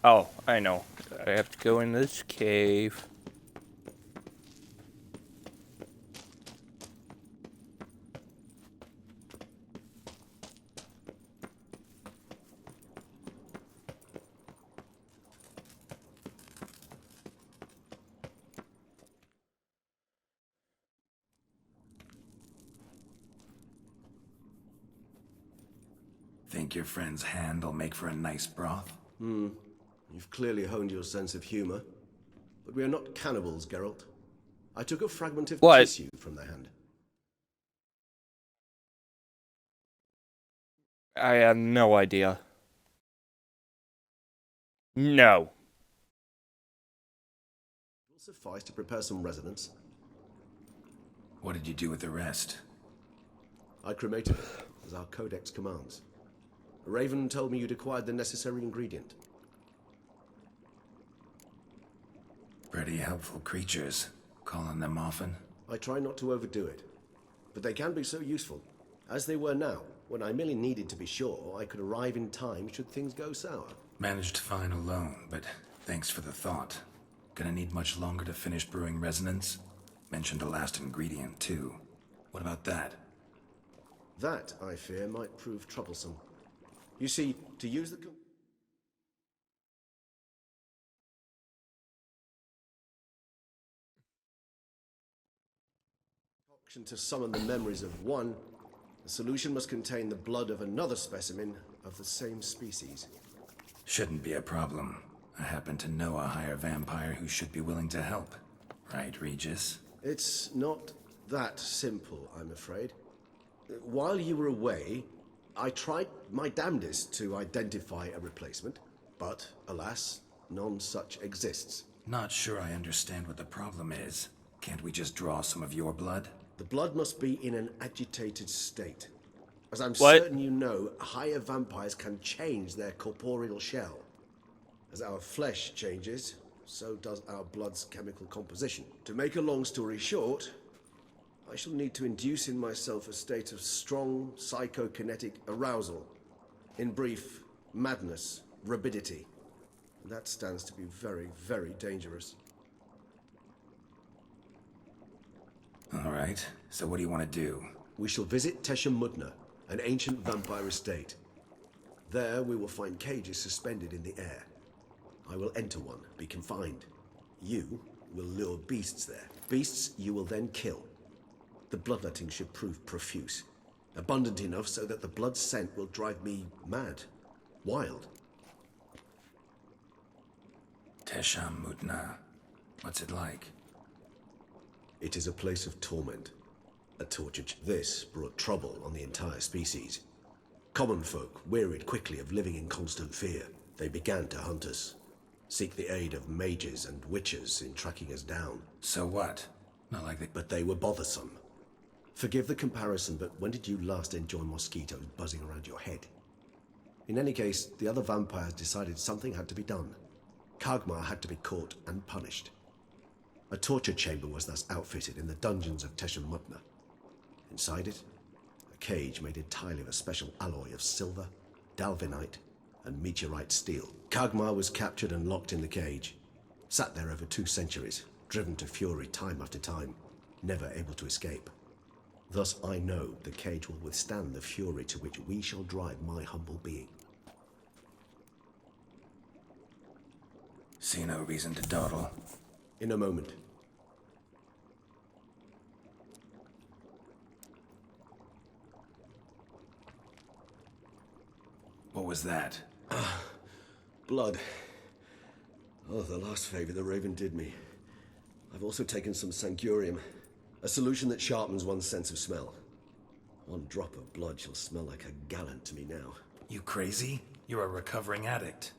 Oh, I know. I have to go in this cave. Think your friend's hand will make for a nice broth? You've clearly honed your sense of humor. But we are not cannibals, Geralt. I took a fragment of What? tissue from their hand. I have no idea. No. It will suffice to prepare some resonance. What did you do with the rest? I cremated it, as our codex commands. Raven told me you'd acquired the necessary ingredient. Pretty helpful creatures. Calling them often? I try not to overdo it, but they can be so useful, as they were now, when I merely needed to be sure I could arrive in time should things go sour. Managed fine alone, but thanks for the thought. Gonna need much longer to finish brewing resonance? Mentioned a last ingredient, too. What about that? That, I fear, might prove troublesome. You see, to use the concoction to summon the memories of one, the solution must contain the blood of another specimen of the same species. Shouldn't be a problem. I happen to know a higher vampire who should be willing to help. Right, Regis? It's not that simple, I'm afraid. While you were away, I tried my damnedest to identify a replacement, but alas, none such exists. Not sure I understand what the problem is. Can't we just draw some of your blood? The blood must be in an agitated state. As I'm What? certain you know, higher vampires can change their corporeal shell. As our flesh changes, so does our blood's chemical composition. To make a long story short, I shall need to induce in myself a state of strong psychokinetic arousal. In brief, madness, rabidity. And that stands to be very, very dangerous. All right, so what do you want to do? We shall visit Tesha Mudna, an ancient vampire estate. There we will find cages suspended in the air. I will enter one, be confined. You will lure beasts there. Beasts you will then kill. The bloodletting should prove profuse. Abundant enough so that the blood scent will drive me mad. Wild. Tesha Mudna. What's it like? It is a place of torment. A torture. This brought trouble on the entire species. Common folk wearied quickly of living in constant fear. They began to hunt us. Seek the aid of mages and witchers in tracking us down. So what? Not like they... But they were bothersome. Forgive the comparison, but when did you last enjoy mosquitoes buzzing around your head? In any case, the other vampires decided something had to be done. Kagmar had to be caught and punished. A torture chamber was thus outfitted in the dungeons of Tesha Mudna. Inside it, a cage made entirely of a special alloy of silver, dalvinite, and meteorite steel. Kagmar was captured and locked in the cage. Sat there over 2 centuries, driven to fury time after time, never able to escape. Thus I know the cage will withstand the fury to which we shall drive my humble being. See no reason to dawdle. In a moment. What was that? Blood. Oh, the last favor the Raven did me. I've also taken some Sangurium, a solution that sharpens one's sense of smell. 1 drop of blood shall smell like a gallon to me now. You crazy? You're a recovering addict.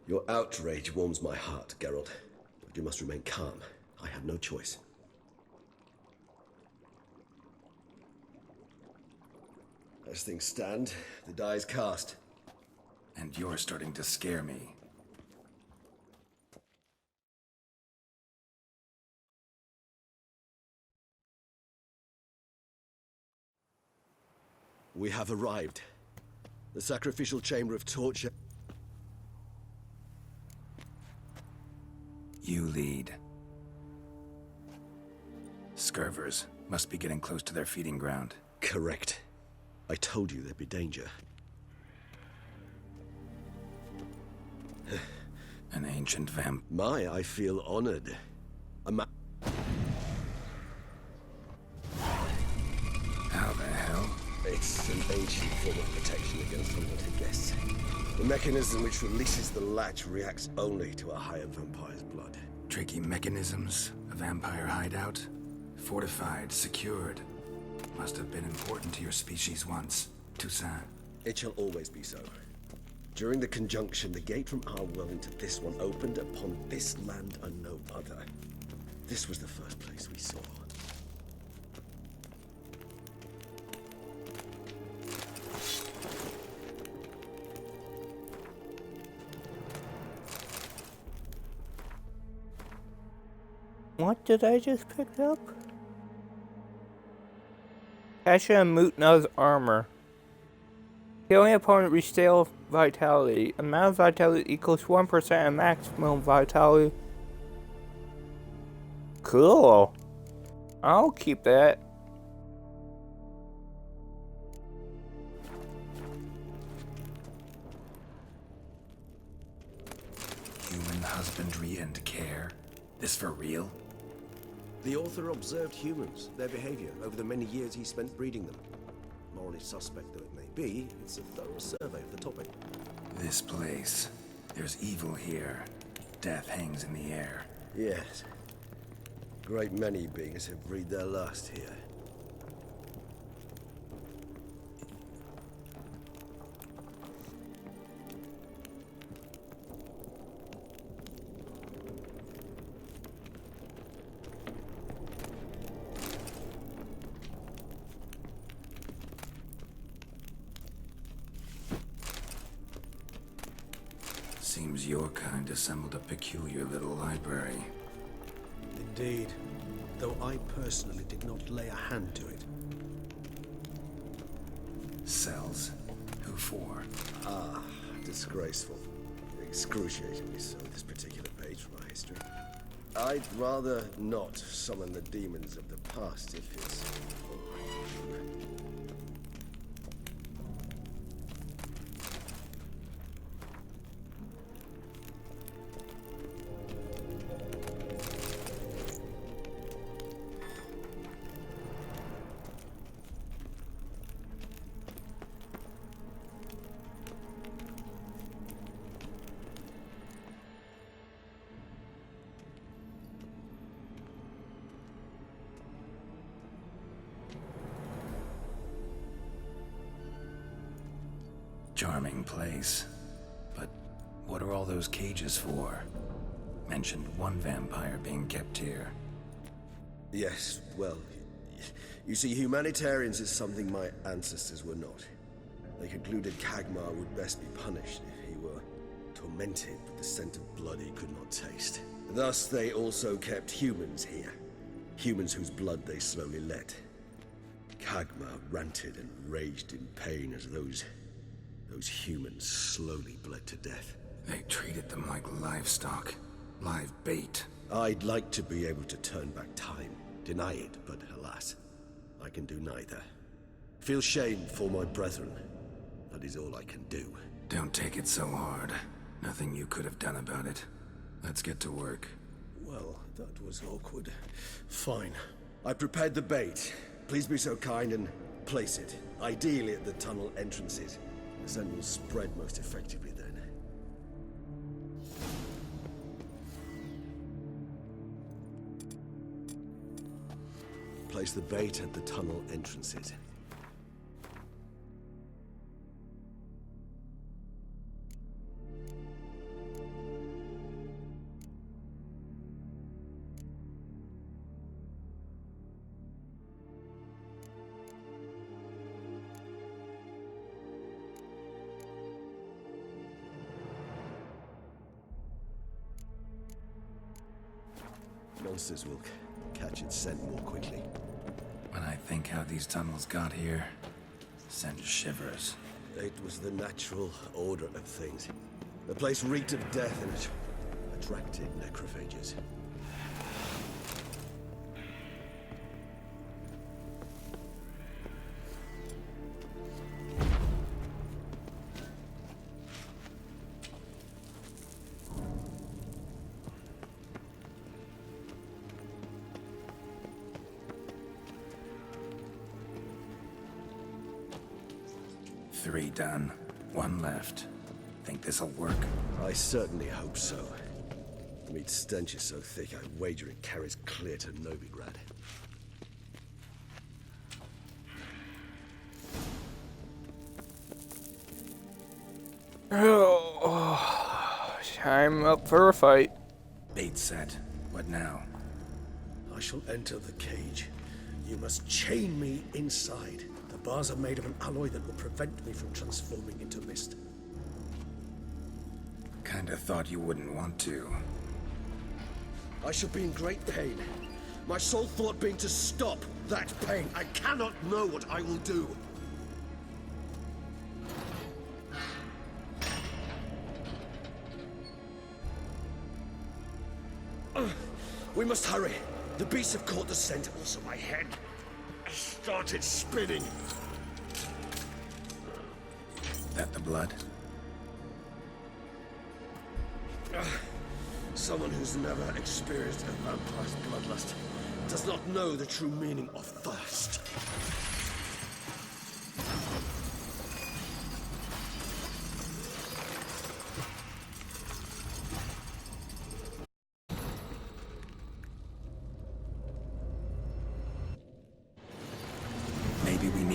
Your outrage warms my heart, Geralt. But you must remain calm. I had no choice. As things stand, the die is cast. And you're starting to scare me. We have arrived. The sacrificial chamber of torture. You lead. Scurvers must be getting close to their feeding ground. Correct. I told you there'd be danger. An ancient vamp. I feel honored. How the hell? It's an ancient form of protection against unwanted guests. The mechanism which releases the latch reacts only to a higher vampire's blood. Tricky mechanisms, a vampire hideout. Fortified, secured. Must have been important to your species once. Toussaint. It shall always be so. During the conjunction, the gate from our world into this one opened upon this land and no other. This was the first place we saw. What did I just pick up? Tesha Mudna's armor. Healing opponent restore vitality. Amount of vitality equals 1% of maximum vitality. Cool. I'll keep that. Human husbandry and care. This for real? The author observed humans, their behavior, over the many years he spent breeding them. Morally suspect though it may be, it's a thorough survey of the topic. This place. There's evil here. Death hangs in the air. Yes. Great many beings have breathed their last here. Seems your kind assembled a peculiar little library. Indeed, though I personally did not lay a hand to it. Cells? Who for? Ah, disgraceful. Excruciatingly so, this particular page from our history. I'd rather not summon the demons of the past if it's... Charming place. But what are all those cages for? Mentioned one vampire being kept here. Yes, well, you see, humanitarians is something my ancestors were not. They concluded Kagmar would best be punished if he were tormented with the scent of blood he could not taste. Thus, they also kept humans here. Humans whose blood they slowly let. Kagmar ranted and raged in pain as those humans slowly bled to death. They treated them like livestock. Live bait. I'd like to be able to turn back time, deny it, but alas, I can do neither. Feel shame for my brethren. That is all I can do. Don't take it so hard. Nothing you could have done about it. Let's get to work. Well, that was awkward. Fine. I prepared the bait. Please be so kind and place it, ideally at the tunnel entrances. The scent will spread most effectively then. Place the bait at the tunnel entrances. Monsters will catch its scent more quickly. When I think how these tunnels got here, sends shivers. It was the natural order of things. The place reeked of death and it attracted necrophages. Three done. One left. Think this'll work? I certainly hope so. The meat stench is so thick, I wager it carries clear to Novigrad. Oh, I'm up for a fight. Bait set. What now? I shall enter the cage. You must chain me inside. The bars are made of an alloy that will prevent me from transforming into mist. Kinda thought you wouldn't want to. I shall be in great pain. My sole thought being to stop that pain. I cannot know what I will do. We must hurry. The beasts have caught the scent, also my head. I started spinning. That the blood? Someone who's never experienced a vampire's bloodlust does not know the true meaning of thirst.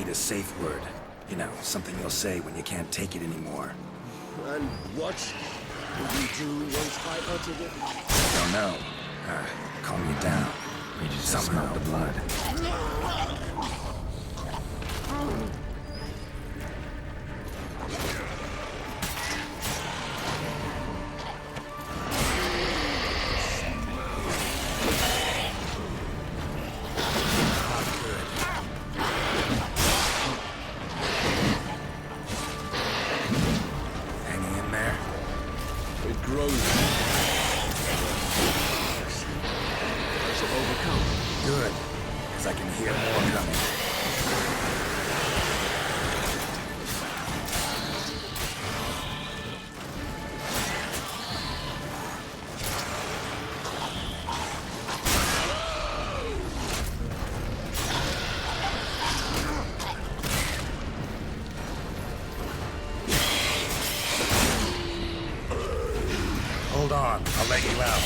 need a safe word. You know, something you'll say when you can't take it anymore. And what would you do once I uttered it? Don't know. Calm you down. We just smell the blood. Good, because I can hear more coming. Hold on, I'll let you out.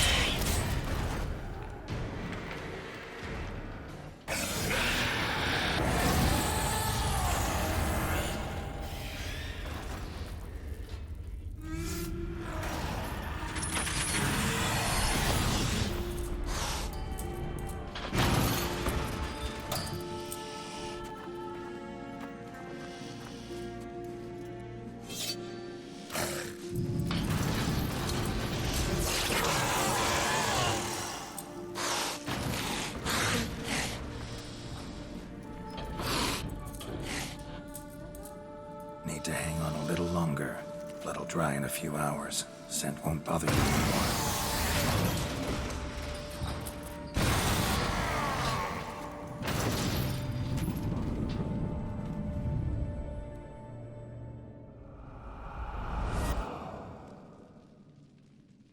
Need to hang on a little longer. Blood'll dry in a few hours. Scent won't bother you anymore.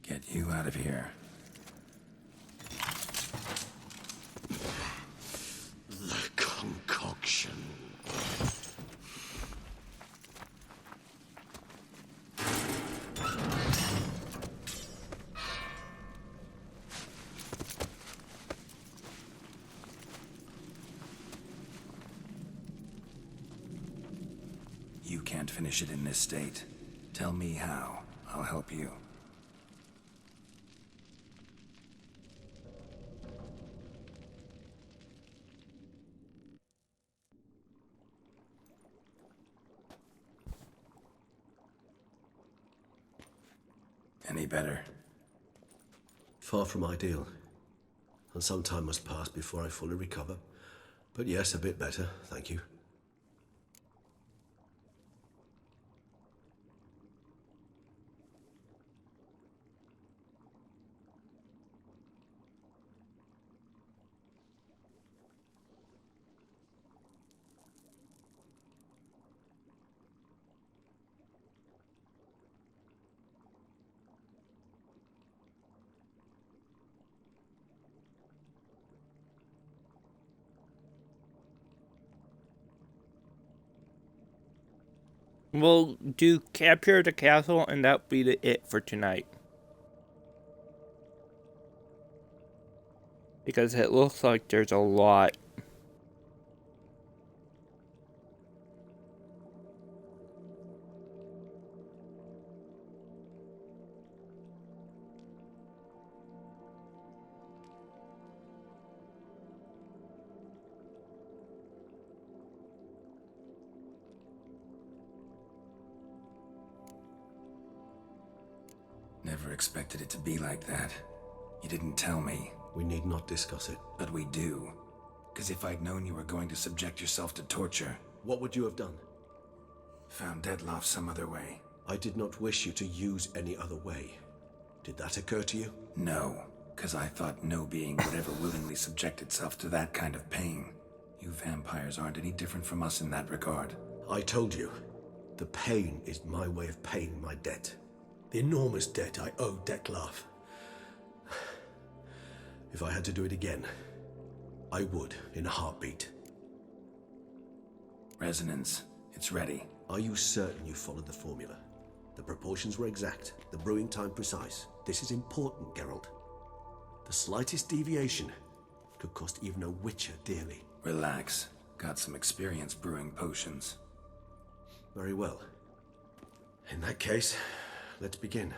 Get you out of here. The concoction. You can't finish it in this state. Tell me how. I'll help you. Any better? Far from ideal. And some time must pass before I fully recover. But yes, a bit better, thank you. We'll do capture the castle, and that'll be it for tonight. Because it looks like there's a lot. Never expected it to be like that. You didn't tell me. We need not discuss it. But we do. Because if I'd known you were going to subject yourself to torture... What would you have done? Found Deadloff some other way. I did not wish you to use any other way. Did that occur to you? No, because I thought no being would ever willingly subject itself to that kind of pain. You vampires aren't any different from us in that regard. I told you. The pain is my way of paying my debt. The enormous debt I owe Dettlaff. If I had to do it again, I would in a heartbeat. Resonance. It's ready. Are you certain you followed the formula? The proportions were exact, the brewing time precise. This is important, Geralt. The slightest deviation could cost even a Witcher dearly. Relax. Got some experience brewing potions. Very well. In that case, let's begin.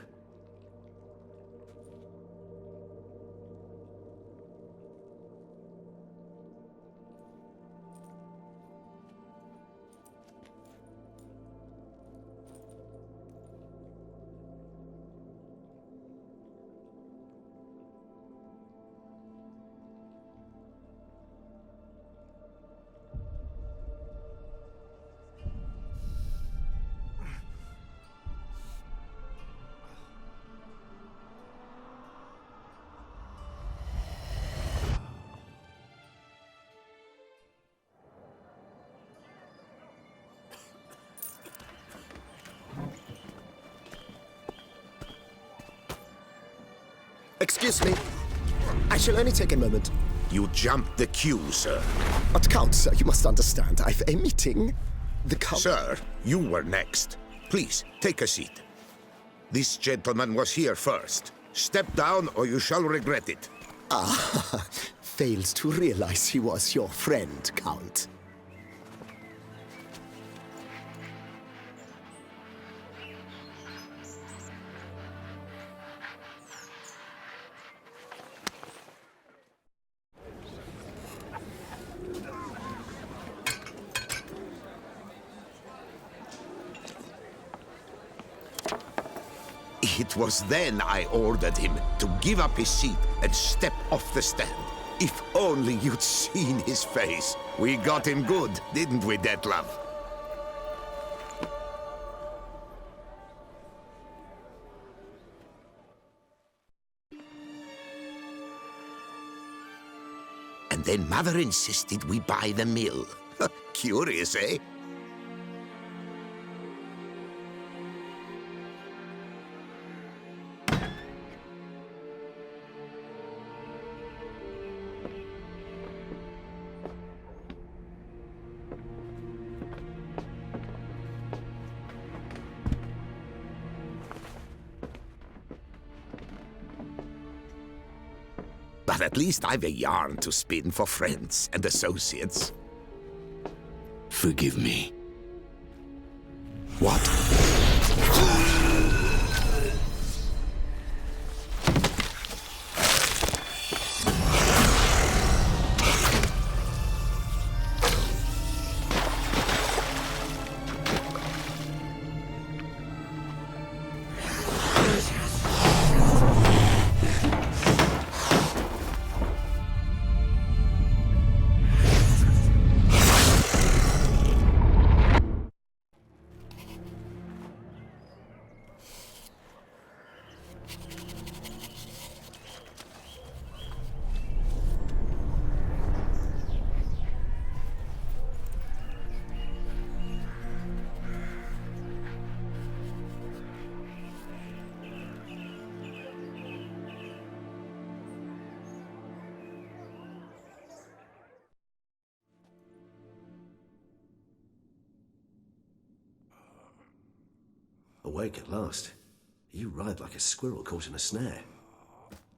Excuse me. I shall only take a moment. You jumped the queue, sir. But Count, sir, you must understand. I've a meeting. The Count... Sir, you were next. Please, take a seat. This gentleman was here first. Step down or you shall regret it. Ah, fails to realize he was your friend, Count. It was then I ordered him to give up his seat and step off the stand. If only you'd seen his face. We got him good, didn't we, Detlef? And then Mother insisted we buy the mill. Curious, eh? But at least I've a yarn to spin for friends and associates. Forgive me. What? Awake at last. You writhe like a squirrel caught in a snare.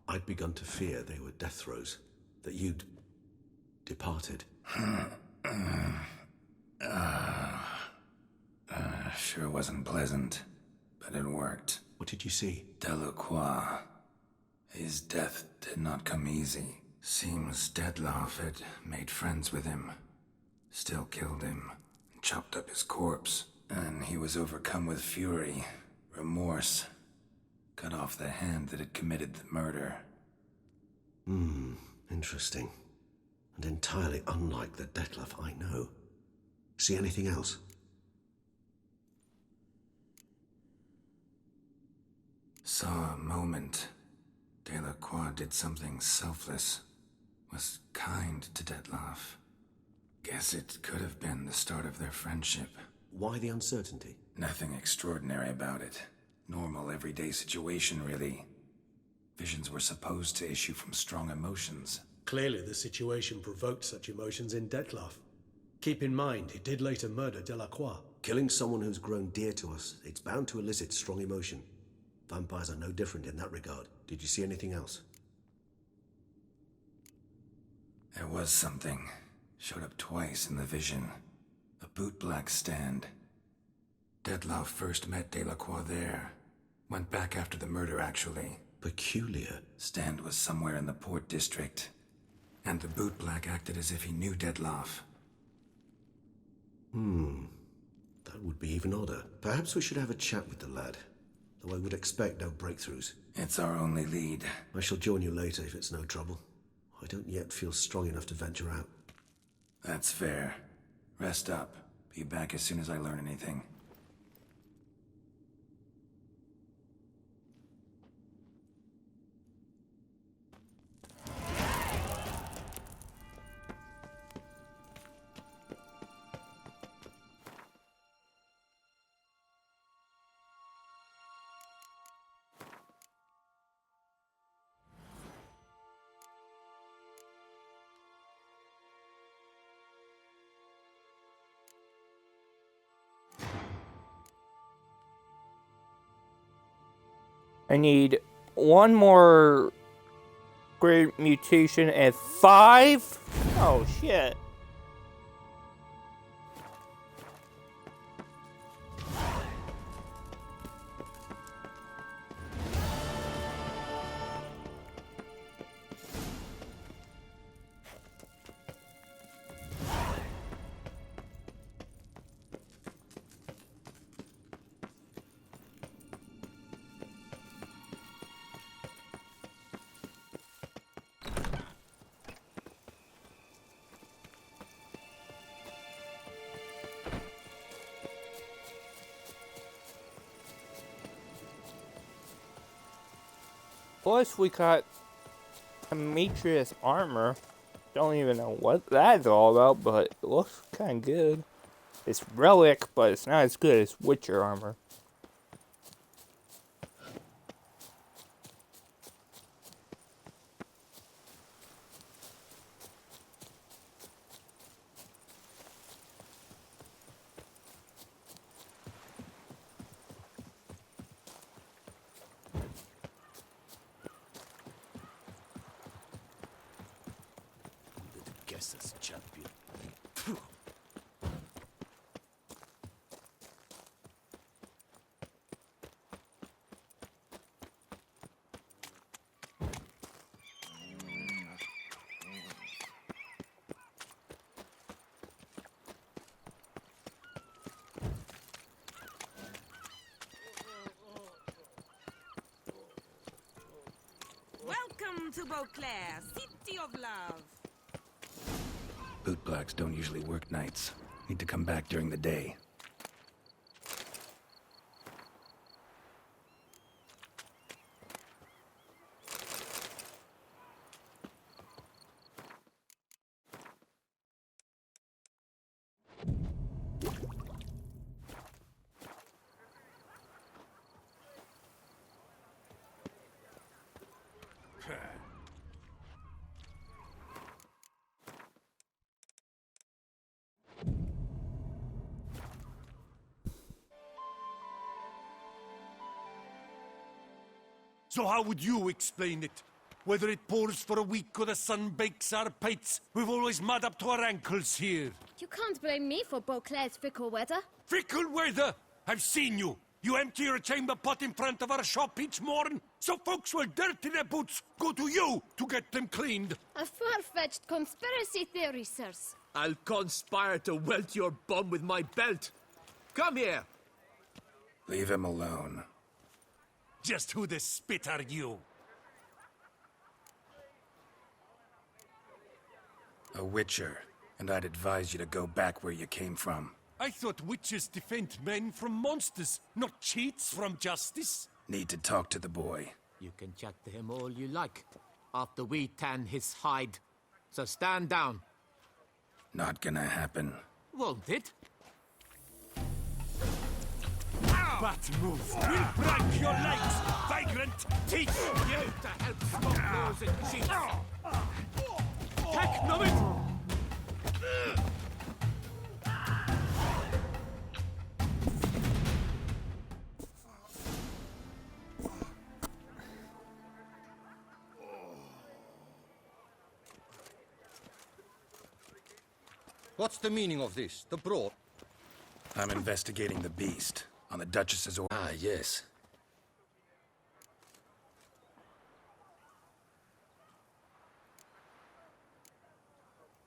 I'd begun to fear they were death throes, that you'd departed. Sure wasn't pleasant, but it worked. What did you see? Delacroix. His death did not come easy. Seems Detlef had made friends with him. Still killed him, and chopped up his corpse. And he was overcome with fury, remorse. Cut off the hand that had committed the murder. Interesting. And entirely unlike the Detlef I know. See anything else? Saw a moment. Delacroix did something selfless. Was kind to Detlef. Guess it could have been the start of their friendship. Why the uncertainty? Nothing extraordinary about it. Normal, everyday situation, really. Visions were supposed to issue from strong emotions. Clearly the situation provoked such emotions in Detlef. Keep in mind, he did later murder Delacroix. Killing someone who's grown dear to us, it's bound to elicit strong emotion. Vampires are no different in that regard. Did you see anything else? There was something. Showed up twice in the vision. A bootblack stand. Detloff first met Delacroix there. Went back after the murder, actually. Peculiar. Stand was somewhere in the Port District. And the bootblack acted as if he knew Detloff. That would be even odder. Perhaps we should have a chat with the lad. Though I would expect no breakthroughs. It's our only lead. I shall join you later if it's no trouble. I don't yet feel strong enough to venture out. That's fair. Rest up. Be back as soon as I learn anything. I need one more great mutation and 5? Oh shit. Plus, we got Demetrius armor. Don't even know what that's all about, but it looks kind of good. It's relic, but it's not as good as Witcher armor. Guess as champion. Welcome to Beauclair, City of Love. Bootblacks don't usually work nights. Need to come back during the day. So how would you explain it? Whether it pours for a week or the sun bakes our pates, we've always mud up to our ankles here. You can't blame me for Beauclair's fickle weather. Fickle weather! I've seen you. You empty your chamber pot in front of our shop each morn, so folks will dirty their boots, go to you to get them cleaned. A far-fetched conspiracy theory, sirs. I'll conspire to welt your bum with my belt. Come here. Leave him alone. Just who the spit are you? A Witcher, and I'd advise you to go back where you came from. I thought witches defend men from monsters, not cheats from justice. Need to talk to the boy. You can chat to him all you like, after we tan his hide. So stand down. Not gonna happen. Won't it? Bat move! We'll break your legs, vagrant teeth! You to help stop laws and cheats! Heck, no it! What's the meaning of this? The brawl? I'm investigating the beast on the Duchess's order. Ah, yes.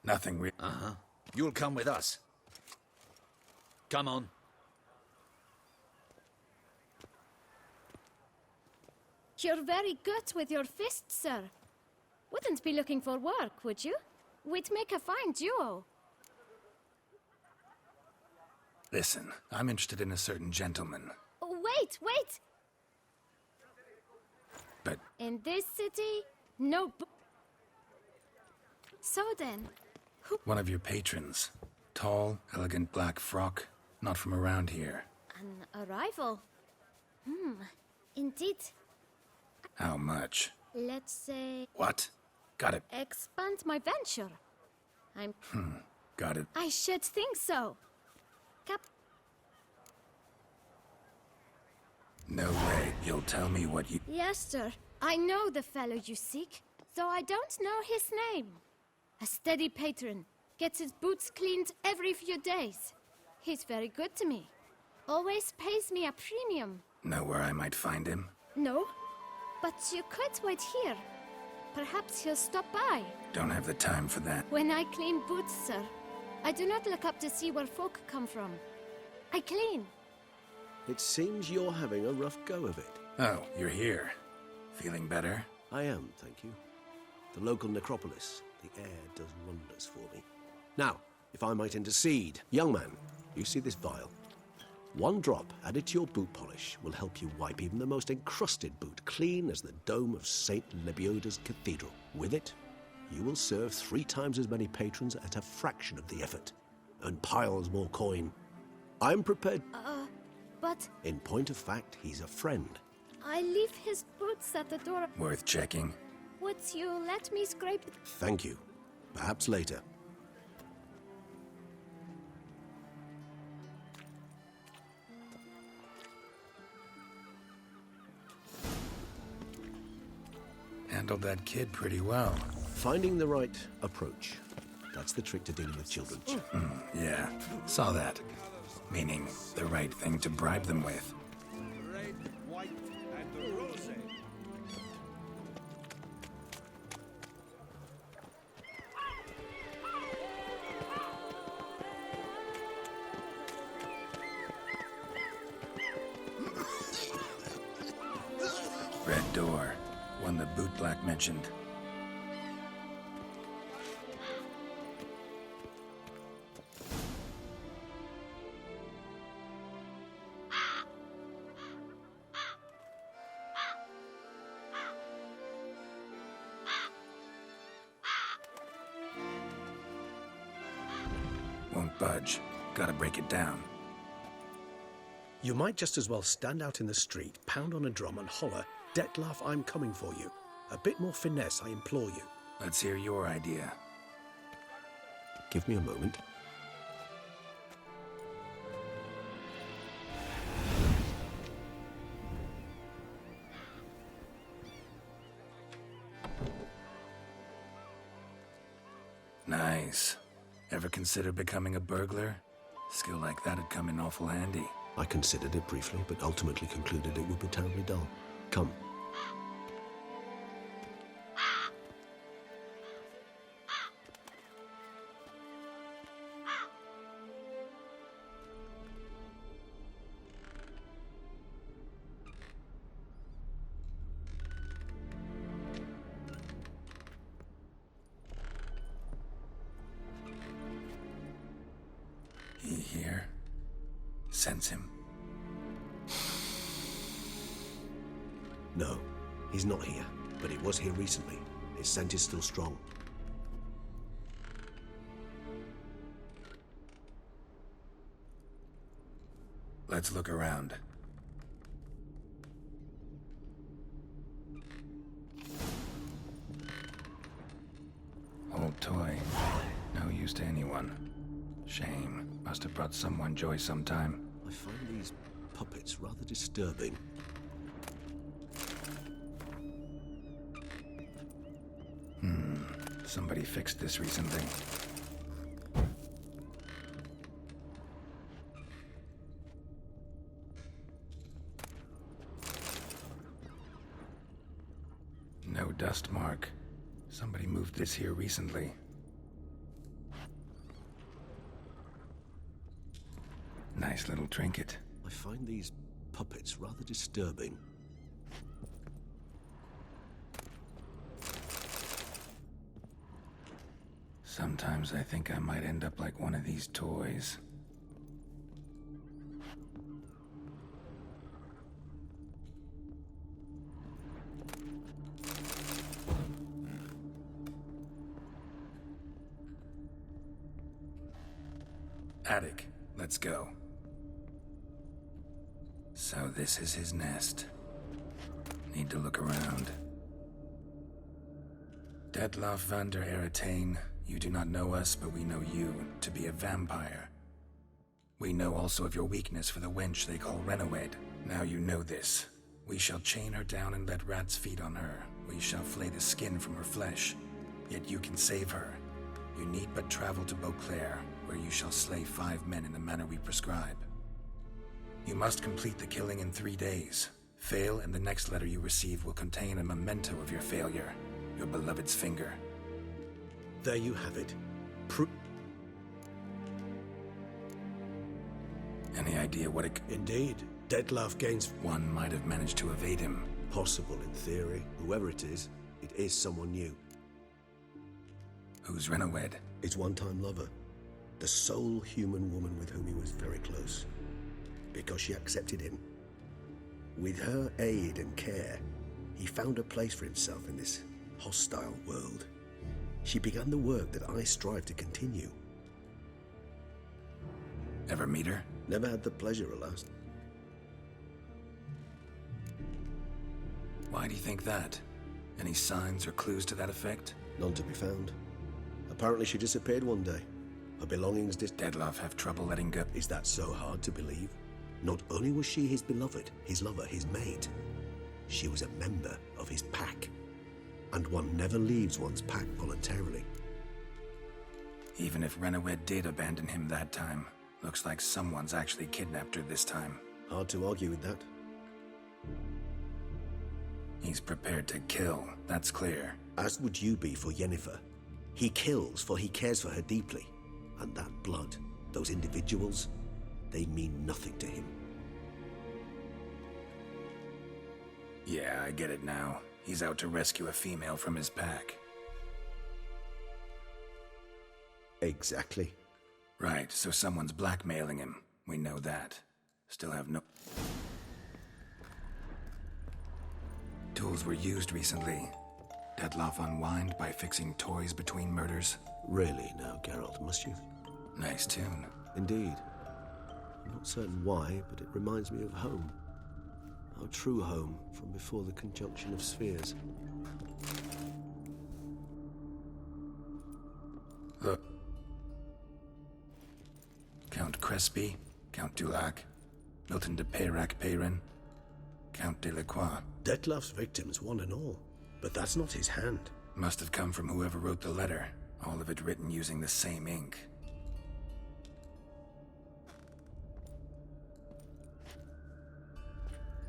Nothing real. Uh-huh. You'll come with us. Come on. You're very good with your fists, sir. Wouldn't be looking for work, would you? We'd make a fine duo. Listen, I'm interested in a certain gentleman. Oh, wait! But In this city, no So then, who... one of your patrons. Tall, elegant black frock. Not from around here. An arrival? Indeed. How much? Let's say... What? Got it. expand my venture. Got it. I should think so. No way. You'll tell me what you... Yes, sir. I know the fellow you seek, though I don't know his name. A steady patron. Gets his boots cleaned every few days. He's very good to me. Always pays me a premium. Know where I might find him? No, but you could wait here. Perhaps he'll stop by. Don't have the time for that. When I clean boots, sir, I do not look up to see where folk come from. I clean. It seems you're having a rough go of it. Oh, you're here. Feeling better? I am, thank you. The local necropolis. The air does wonders for me. Now, if I might intercede. Young man, you see this vial? One drop added to your boot polish will help you wipe even the most encrusted boot clean as the dome of St. Lebioda's cathedral. With it, you will serve 3 times as many patrons at a fraction of the effort. And piles more coin. I'm prepared... But In point of fact, he's a friend. I leave his boots at the door. Worth checking. Would you let me scrape... Thank you. Perhaps later. Handled that kid pretty well. Finding the right approach. That's the trick to dealing with children. Yeah, saw that. Meaning, the right thing to bribe them with. Red, white, and rose. Red door. One the bootblack mentioned. Won't budge. Gotta break it down. You might just as well stand out in the street, pound on a drum and holler, "Detlef, I'm coming for you." A bit more finesse, I implore you. Let's hear your idea. Give me a moment. Nice. Ever consider becoming a burglar? Skill like that'd come in awful handy. I considered it briefly, but ultimately concluded it would be terribly dull. Come. He here? Sense him? No, he's not here, but he was here recently. His scent is still strong. Let's look around. Old toy. No use to anyone. Shame. Must have brought someone joy sometime. I find these puppets rather disturbing. Somebody fixed this recently. No dust mark. Somebody moved this here recently. Nice little trinket. I find these puppets rather disturbing. Sometimes I think I might end up like one of these toys. Attic, let's go. So this is his nest. Need to look around. Detloff van der Eretain, you do not know us, but we know you to be a vampire. We know also of your weakness for the wench they call Renowed. Now you know this. We shall chain her down and let rats feed on her. We shall flay the skin from her flesh. Yet you can save her. You need but travel to Beauclair, where you shall slay 5 men in the manner we prescribe. You must complete the killing in 3 days. Fail, and the next letter you receive will contain a memento of your failure. Your beloved's finger. There you have it. Any idea what it... Indeed. Detloff gains... One might have managed to evade him. Possible in theory. Whoever it is someone new. Who's Renowed? His one-time lover. The sole human woman with whom he was very close. Because she accepted him. With her aid and care, he found a place for himself in this hostile world. She began the work that I strive to continue. Ever meet her? Never had the pleasure, alas. Why do you think that? Any signs or clues to that effect? None to be found. Apparently she disappeared one day. Her belongings Detloff have trouble letting go. Is that so hard to believe? Not only was she his beloved, his lover, his mate, she was a member of his pack. And one never leaves one's pack voluntarily. Even if Renowed did abandon him that time, looks like someone's actually kidnapped her this time. Hard to argue with that. He's prepared to kill, that's clear. As would you be for Yennefer. He kills for he cares for her deeply. And that blood, those individuals, they mean nothing to him. Yeah, I get it now. He's out to rescue a female from his pack. Exactly. Right, so someone's blackmailing him. We know that. Still have no... Tools were used recently. Detloff unwind by fixing toys between murders. Really now, Geralt, must you? Nice tune. Indeed. I'm not certain why, but it reminds me of home. Our true home from before the conjunction of spheres. Look. Count Crespi, Count Dulac, Milton de Peyrac-Peyrin, Count Delacroix. Detloff's victims, one and all. But that's not his hand. Must have come from whoever wrote the letter. All of it written using the same ink.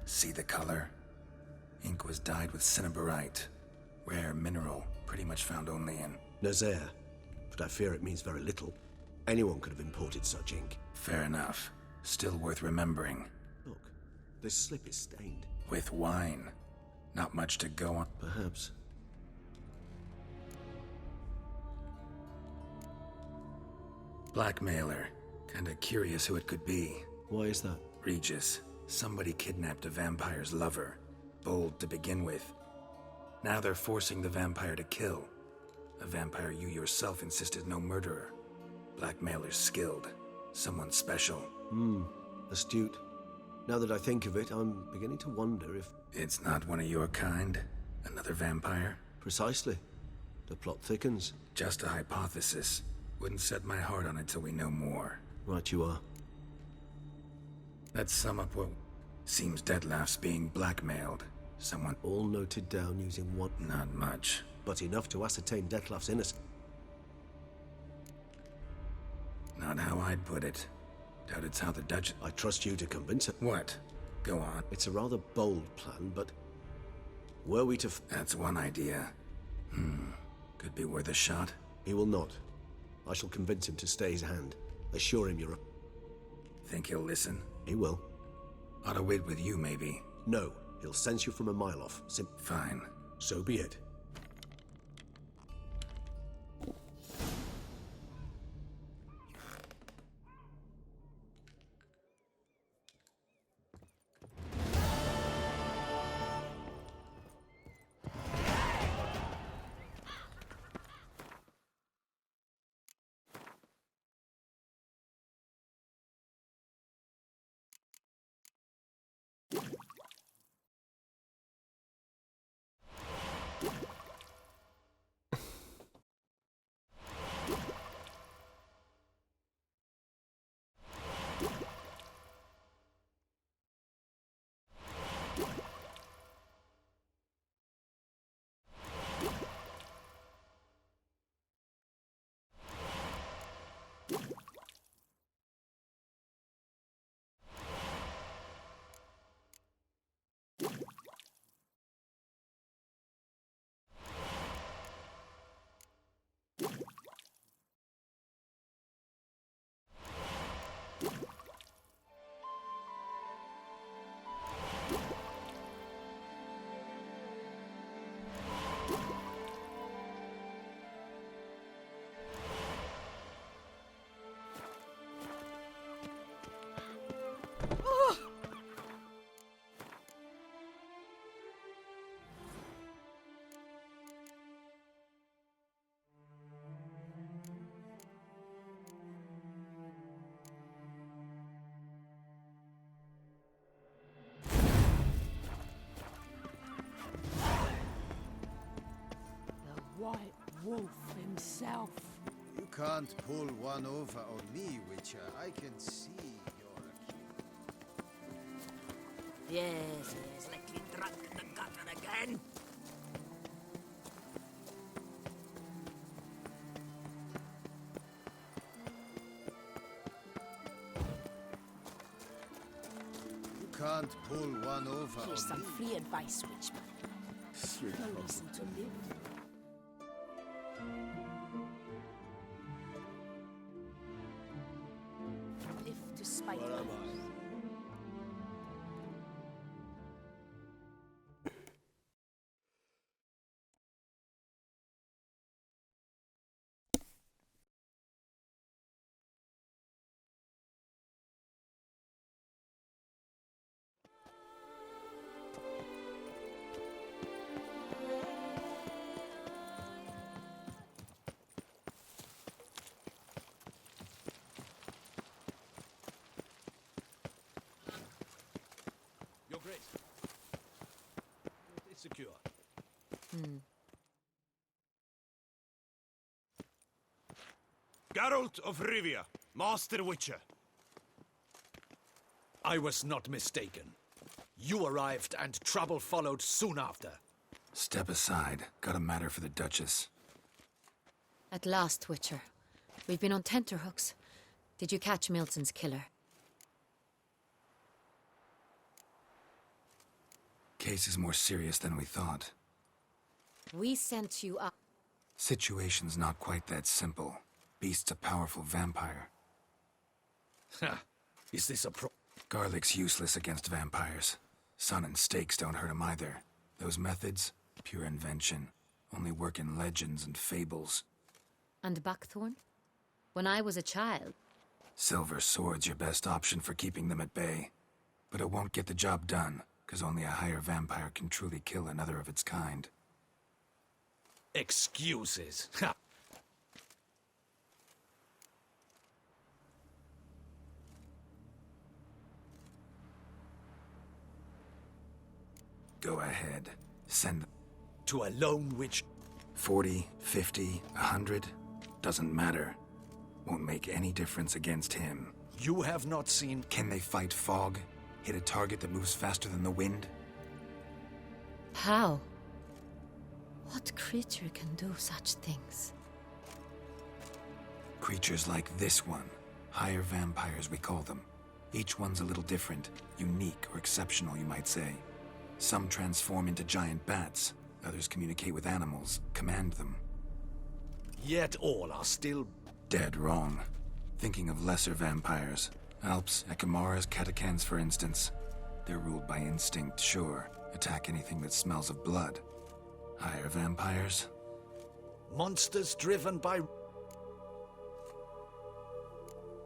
See the color? Ink was dyed with cinnabarite. Rare mineral, pretty much found only in... Nazaire. But I fear it means very little. Anyone could have imported such ink. Fair enough. Still worth remembering. Look, this slip is stained. With wine. Not much to go on. Perhaps. Blackmailer. Kinda curious who it could be. Why is that? Regis. Somebody kidnapped a vampire's lover. Bold to begin with. Now they're forcing the vampire to kill. A vampire you yourself insisted no murderer. Blackmailer's skilled. Someone special. Astute. Now that I think of it, I'm beginning to wonder if... It's not one of your kind? Another vampire? Precisely. The plot thickens. Just a hypothesis. Wouldn't set my heart on it till we know more. Right you are. Let's sum up what seems Detloff's being blackmailed. Someone... All noted down using one... Not much. But enough to ascertain Detloff's innocence. Not how I'd put it. Doubt it's how the Dutch... I trust you to convince her. What? Go on. It's a rather bold plan, but... Were we to... That's one idea. Could be worth a shot. He will not. I shall convince him to stay his hand. Assure him you're a... Think he'll listen? He will. Ought to wait with you, maybe. No, he'll sense you from a mile off. Fine. So be it. White Wolf himself. You can't pull one over on me, Witcher. I can see you're a king. Yes, let you drunk in the gutter again. You can't pull one over Here's on some me. free advice, Witchman. No reason to live. Live to spite Where am others. I? Your Grace. It's secure. Geralt of Rivia, Master Witcher. I was not mistaken. You arrived and trouble followed soon after. Step aside. Got a matter for the Duchess. At last, Witcher. We've been on tenterhooks. Did you catch Milton's killer? Case is more serious than we thought. We sent you up. Situation's not quite that simple. Beast's a powerful vampire. Ha! Is this a Garlic's useless against vampires. Sun and stakes don't hurt him either. Those methods, pure invention. Only work in legends and fables. And Buckthorn? When I was a child. Silver sword's your best option for keeping them at bay. But it won't get the job done, because only a higher vampire can truly kill another of its kind. excuses? Ha! Go ahead. Send to a lone witch. 40, 50, 100? Doesn't matter. Won't make any difference against him. You have not seen... Can they fight fog? Hit a target that moves faster than the wind? How? What creature can do such things? Creatures like this one. Higher vampires, we call them. Each one's a little different. Unique or exceptional, you might say. Some transform into giant bats. Others communicate with animals, command them. Yet all are still... Dead wrong. Thinking of lesser vampires. Alps, Ekamaras, Catacans, for instance. They're ruled by instinct, sure. Attack anything that smells of blood. Higher vampires? Monsters driven by...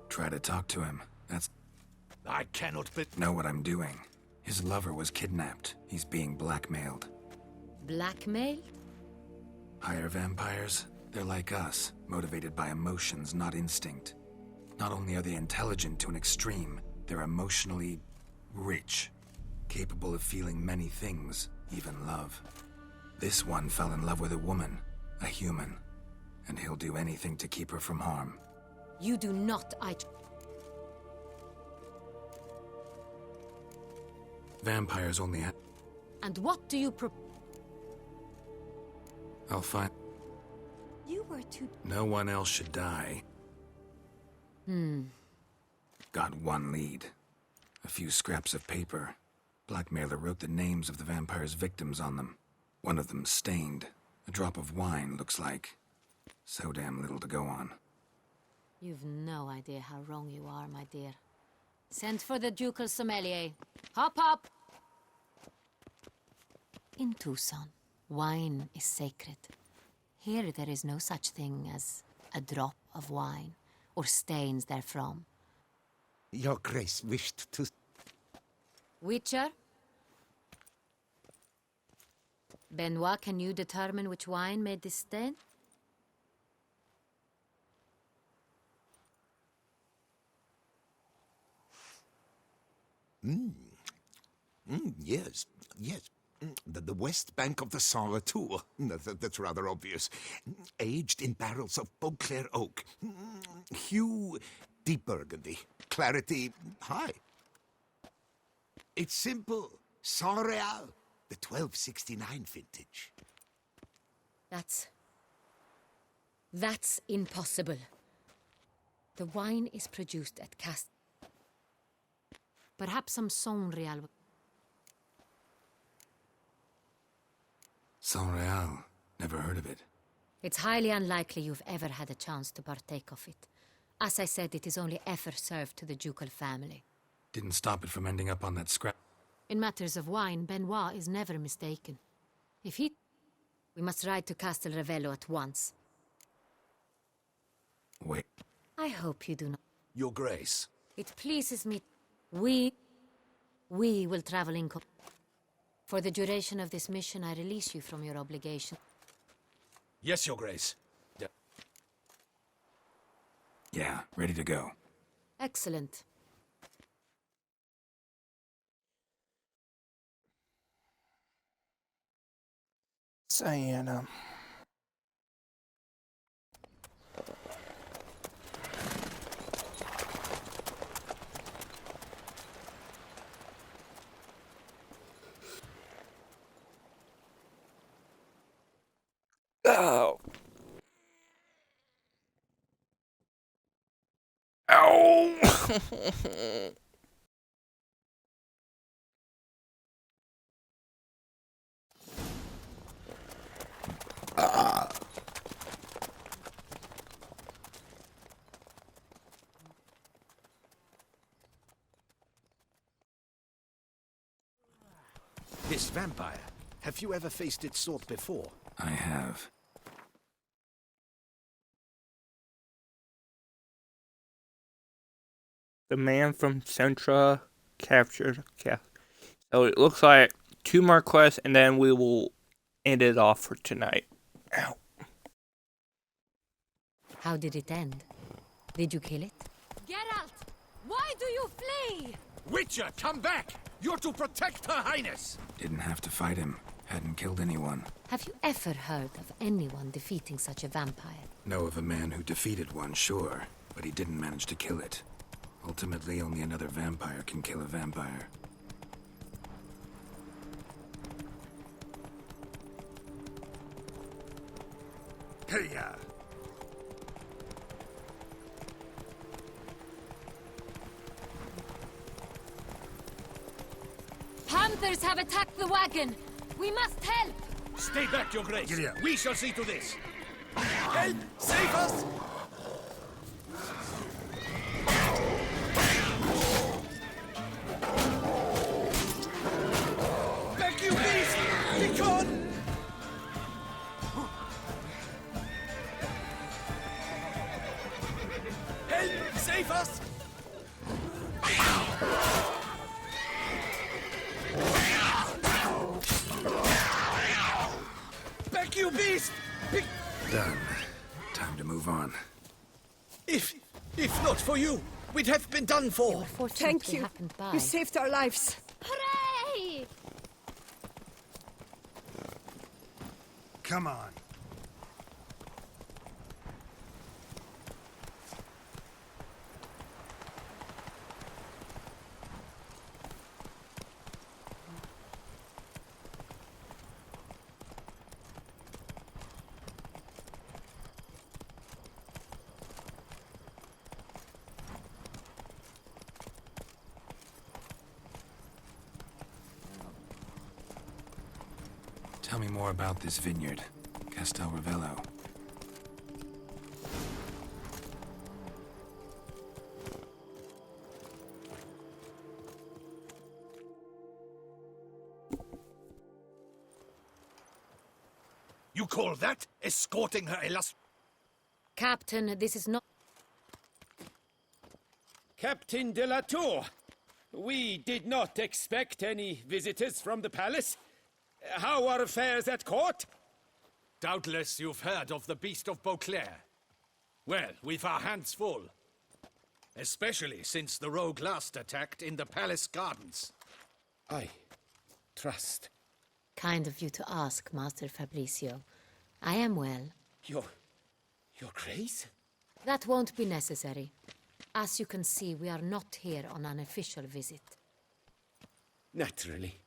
Try to talk to him. That's... I cannot but... Know what I'm doing. His lover was kidnapped. He's being blackmailed. Blackmail? Higher vampires? They're like us, motivated by emotions, not instinct. Not only are they intelligent to an extreme, they're emotionally rich, capable of feeling many things, even love. This one fell in love with a woman, a human, and he'll do anything to keep her from harm. You do not, Vampires only have... And what do you I'll find... You were too... No one else should die. Got one lead. A few scraps of paper. Blackmailer wrote the names of the vampire's victims on them. One of them stained. A drop of wine, looks like. So damn little to go on. You've no idea how wrong you are, my dear. Send for the ducal sommelier. Hop, hop! In Tucson, wine is sacred. Here there is no such thing as a drop of wine, or stains therefrom. Your Grace wished to... Witcher? Benoit, can you determine which wine made this stain? Yes, yes. The west bank of the Saint Retour. That's rather obvious. Aged in barrels of Beauclair oak. Hue, deep burgundy. Clarity, high. It's simple. Saint Real, the 1269 vintage. That's impossible. The wine is produced at Cast. Perhaps some Saint Real. Saint Real. Never heard of it. It's highly unlikely you've ever had a chance to partake of it. As I said, it is only ever served to the ducal family. Didn't stop it from ending up on that scrap. In matters of wine, Benoit is never mistaken. If he... We must ride to Castel Ravello at once. Wait. I hope you do not... Your Grace. It pleases me. We will travel in... For the duration of this mission, I release you from your obligation. Yes, Your Grace. Yeah, ready to go. Excellent. Sienna. Oh. Ow. This vampire. Have you ever faced its sort before? I have. The man from Centra captured. So it looks like 2 more quests, and then we will end it off for tonight. Ow. How did it end? Did you kill it? Geralt! Why do you flee? Witcher, come back! You're to protect Her Highness! Didn't have to fight him. Hadn't killed anyone. Have you ever heard of anyone defeating such a vampire? Know of a man who defeated one, sure, but he didn't manage to kill it. Ultimately, only another vampire can kill a vampire. Hey-ya! Pam Others have attacked the wagon. We must help. Stay back, Your Grace. Giddy up. We shall see to this. Help! Save us! Back, you beast! Be gone! Help! Save us! Back, you beast! Be Done. Time to move on. If not for you, we'd have been done for. Thank you. You saved our lives. Hooray! Come on. Tell me more about this vineyard, Castel Ravello. You call that escorting her Captain, this is not... Captain de la Tour, we did not expect any visitors from the palace. How are affairs at court? Doubtless you've heard of the Beast of Beauclair. Well, we've our hands full. Especially since the rogue last attacked in the palace gardens. I trust. Kind of you to ask, Master Fabricio. I am well. Your Grace? That won't be necessary. As you can see, we are not here on an official visit. Naturally.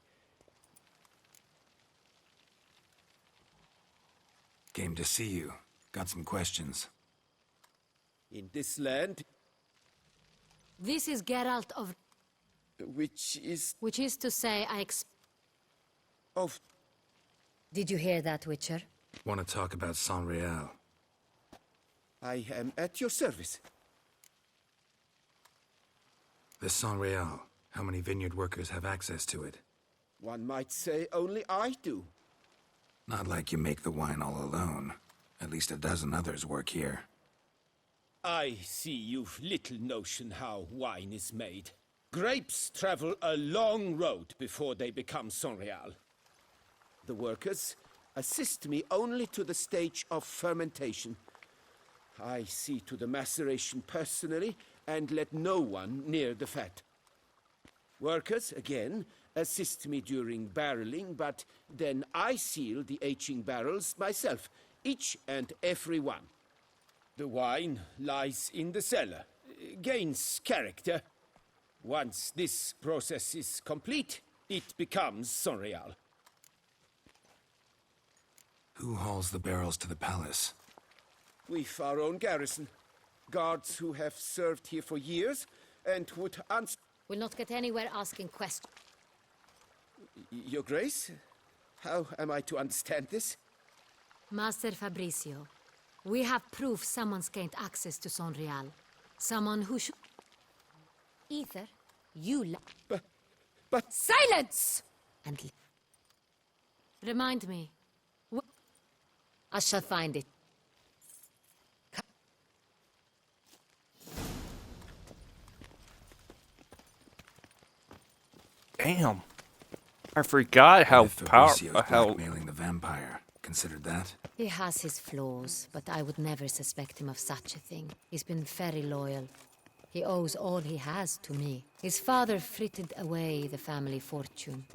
Came to see you. Got some questions. In this land... This is Geralt of... Which is... Which is to say, Of... Did you hear that, Witcher? Want to talk about San Real? I am at your service. The San Real. How many vineyard workers have access to it? One might say only I do. Not like you make the wine all alone. At least a dozen others work here. I see you've little notion how wine is made. Grapes travel a long road before they become Sonreal. The workers assist me only to the stage of fermentation. I see to the maceration personally and let no one near the fat. Workers, again, assist me during barreling, but then I seal the aging barrels myself, each and every one. The wine lies in the cellar, gains character. Once this process is complete, it becomes Sonreal. Who hauls the barrels to the palace? We've our own garrison. Guards who have served here for years and would answer... We'll not get anywhere asking questions. Your Grace? How am I to understand this? Master Fabricio, we have proof someone's gained access to Sonreal. Someone who should... Either you... But... Silence! And... Remind me. I shall find it. Damn. I forgot how Fabricio's how blackmailing the vampire. Considered that? He has his flaws, but I would never suspect him of such a thing. He's been very loyal. He owes all he has to me. His father frittered away the family fortune.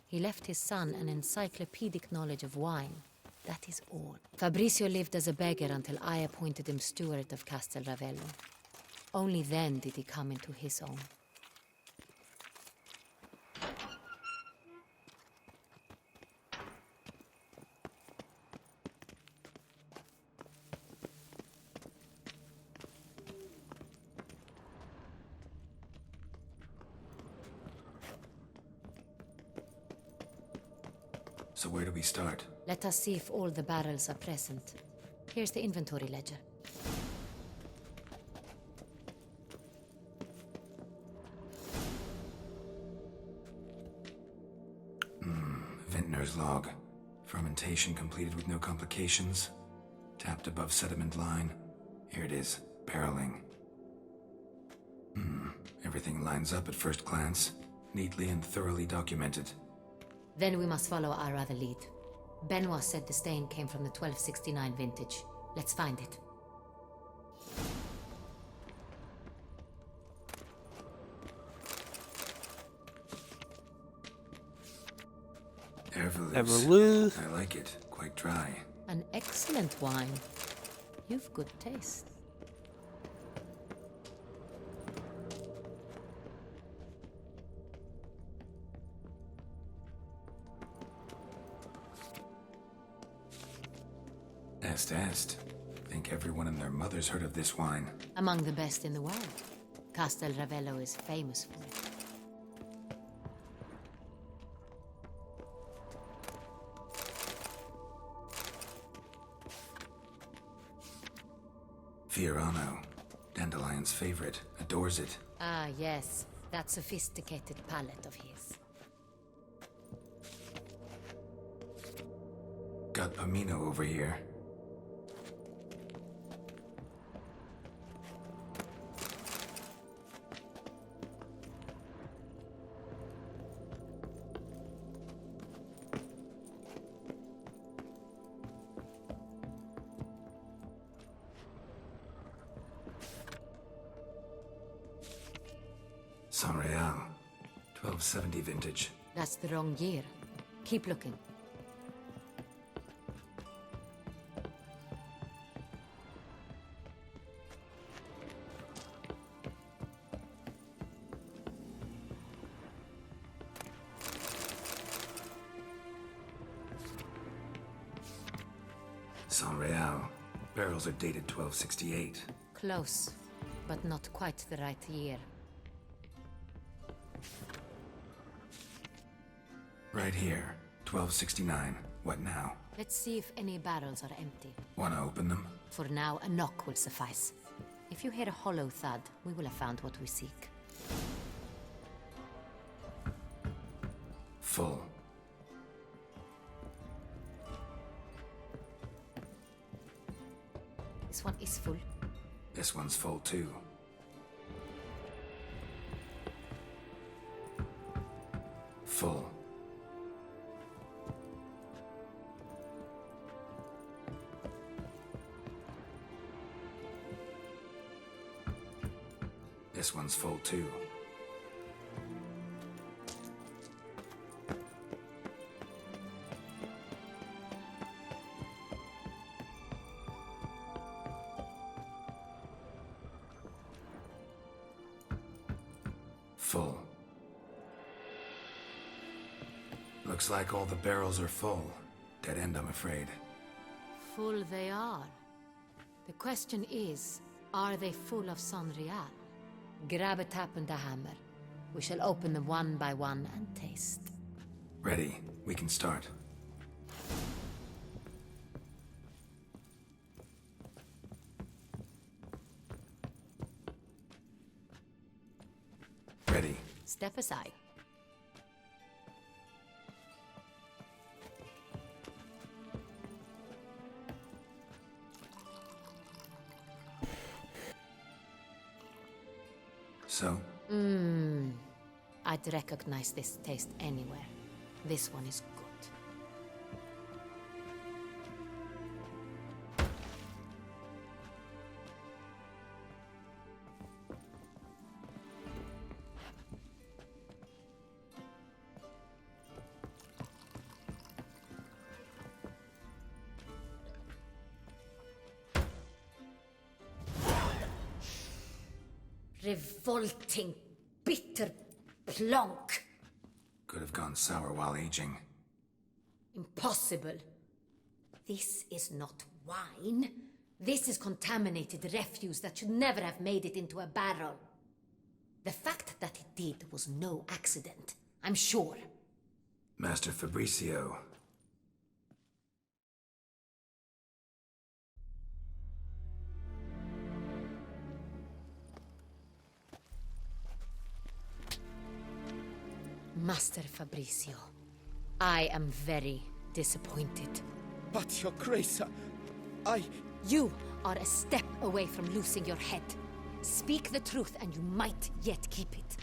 He left his son an encyclopedic knowledge of wine. That is all. Fabricio lived as a beggar until I appointed him steward of Castel Ravello. Only then did he come into his own. So where do we start? Let us see if all the barrels are present. Here's the inventory ledger. Vintner's log. Fermentation completed with no complications. Tapped above sediment line. Here it is. Barreling. Everything lines up at first glance. Neatly and thoroughly documented. Then we must follow our other lead. Benoit said the stain came from the 1269 vintage. Let's find it. Everluce. I like it. Quite dry. An excellent wine. You've good taste. Est. Think everyone and their mother's heard of this wine. Among the best in the world. Castel Ravello is famous for it. Fiorano. Dandelion's favorite. Adores it. Ah, yes. That sophisticated palate of his. Got Pomino over here. San Real. 1270 vintage. That's the wrong year. Keep looking. San Real. Barrels are dated 1268. Close, but not quite the right year. Right here. 1269. What now? Let's see if any barrels are empty. Wanna open them? For now, a knock will suffice. If you hear a hollow thud, we will have found what we seek. Full. This one is full. This one's full too. Full. This one's full too. Full. Looks like all the barrels are full. Dead end, I'm afraid. Full they are. The question is, are they full of San Real? Grab a tap and a hammer. We shall open them one by one and taste. Ready. We can start. Ready. Step aside. So? I'd recognize this taste anywhere. This one is good. Revolting, bitter plonk. Could have gone sour while aging. Impossible. This is not wine. This is contaminated refuse that should never have made it into a barrel. The fact that it did was no accident, I'm sure. Master Fabricio, Master Fabrizio, I am very disappointed. But, Your Grace, I... You are a step away from losing your head. Speak the truth and you might yet keep it.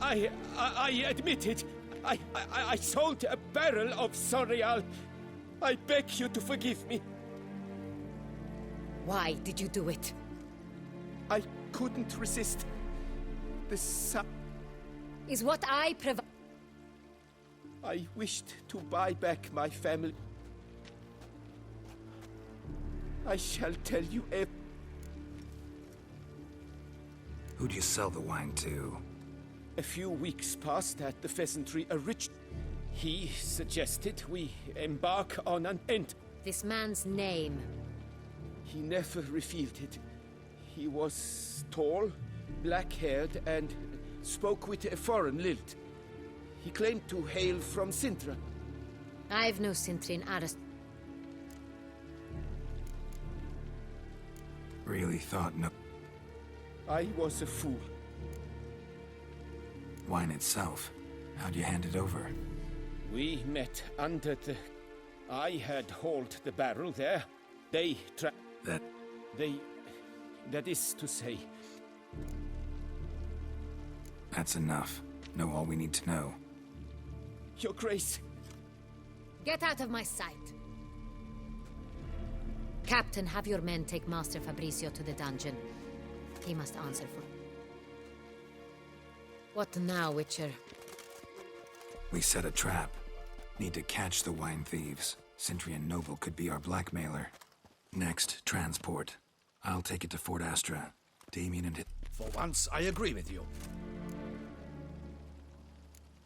I admit it. I sold a barrel of Sorial. I beg you to forgive me. Why did you do it? I couldn't resist. The sun... Is what I provide... I wished to buy back my family. I shall tell you Who'd you sell the wine to? A few weeks past at the pheasantry, a rich... He suggested we embark on an end. This man's name? He never revealed it. He was tall, black-haired, and spoke with a foreign lilt. He claimed to hail from Sintra. I've no Sintra in Aras. Really thought no... I was a fool. Wine itself. How'd you hand it over? We met under the... I had hauled the barrel there. They That is to say... That's enough. Know all we need to know. Your Grace. Get out of my sight. Captain, have your men take Master Fabrizio to the dungeon. He must answer for... What now, Witcher? We set a trap. Need to catch the wine thieves. Centrian Noble could be our blackmailer. Next, transport. I'll take it to Fort Astra. Damien and... For once, I agree with you.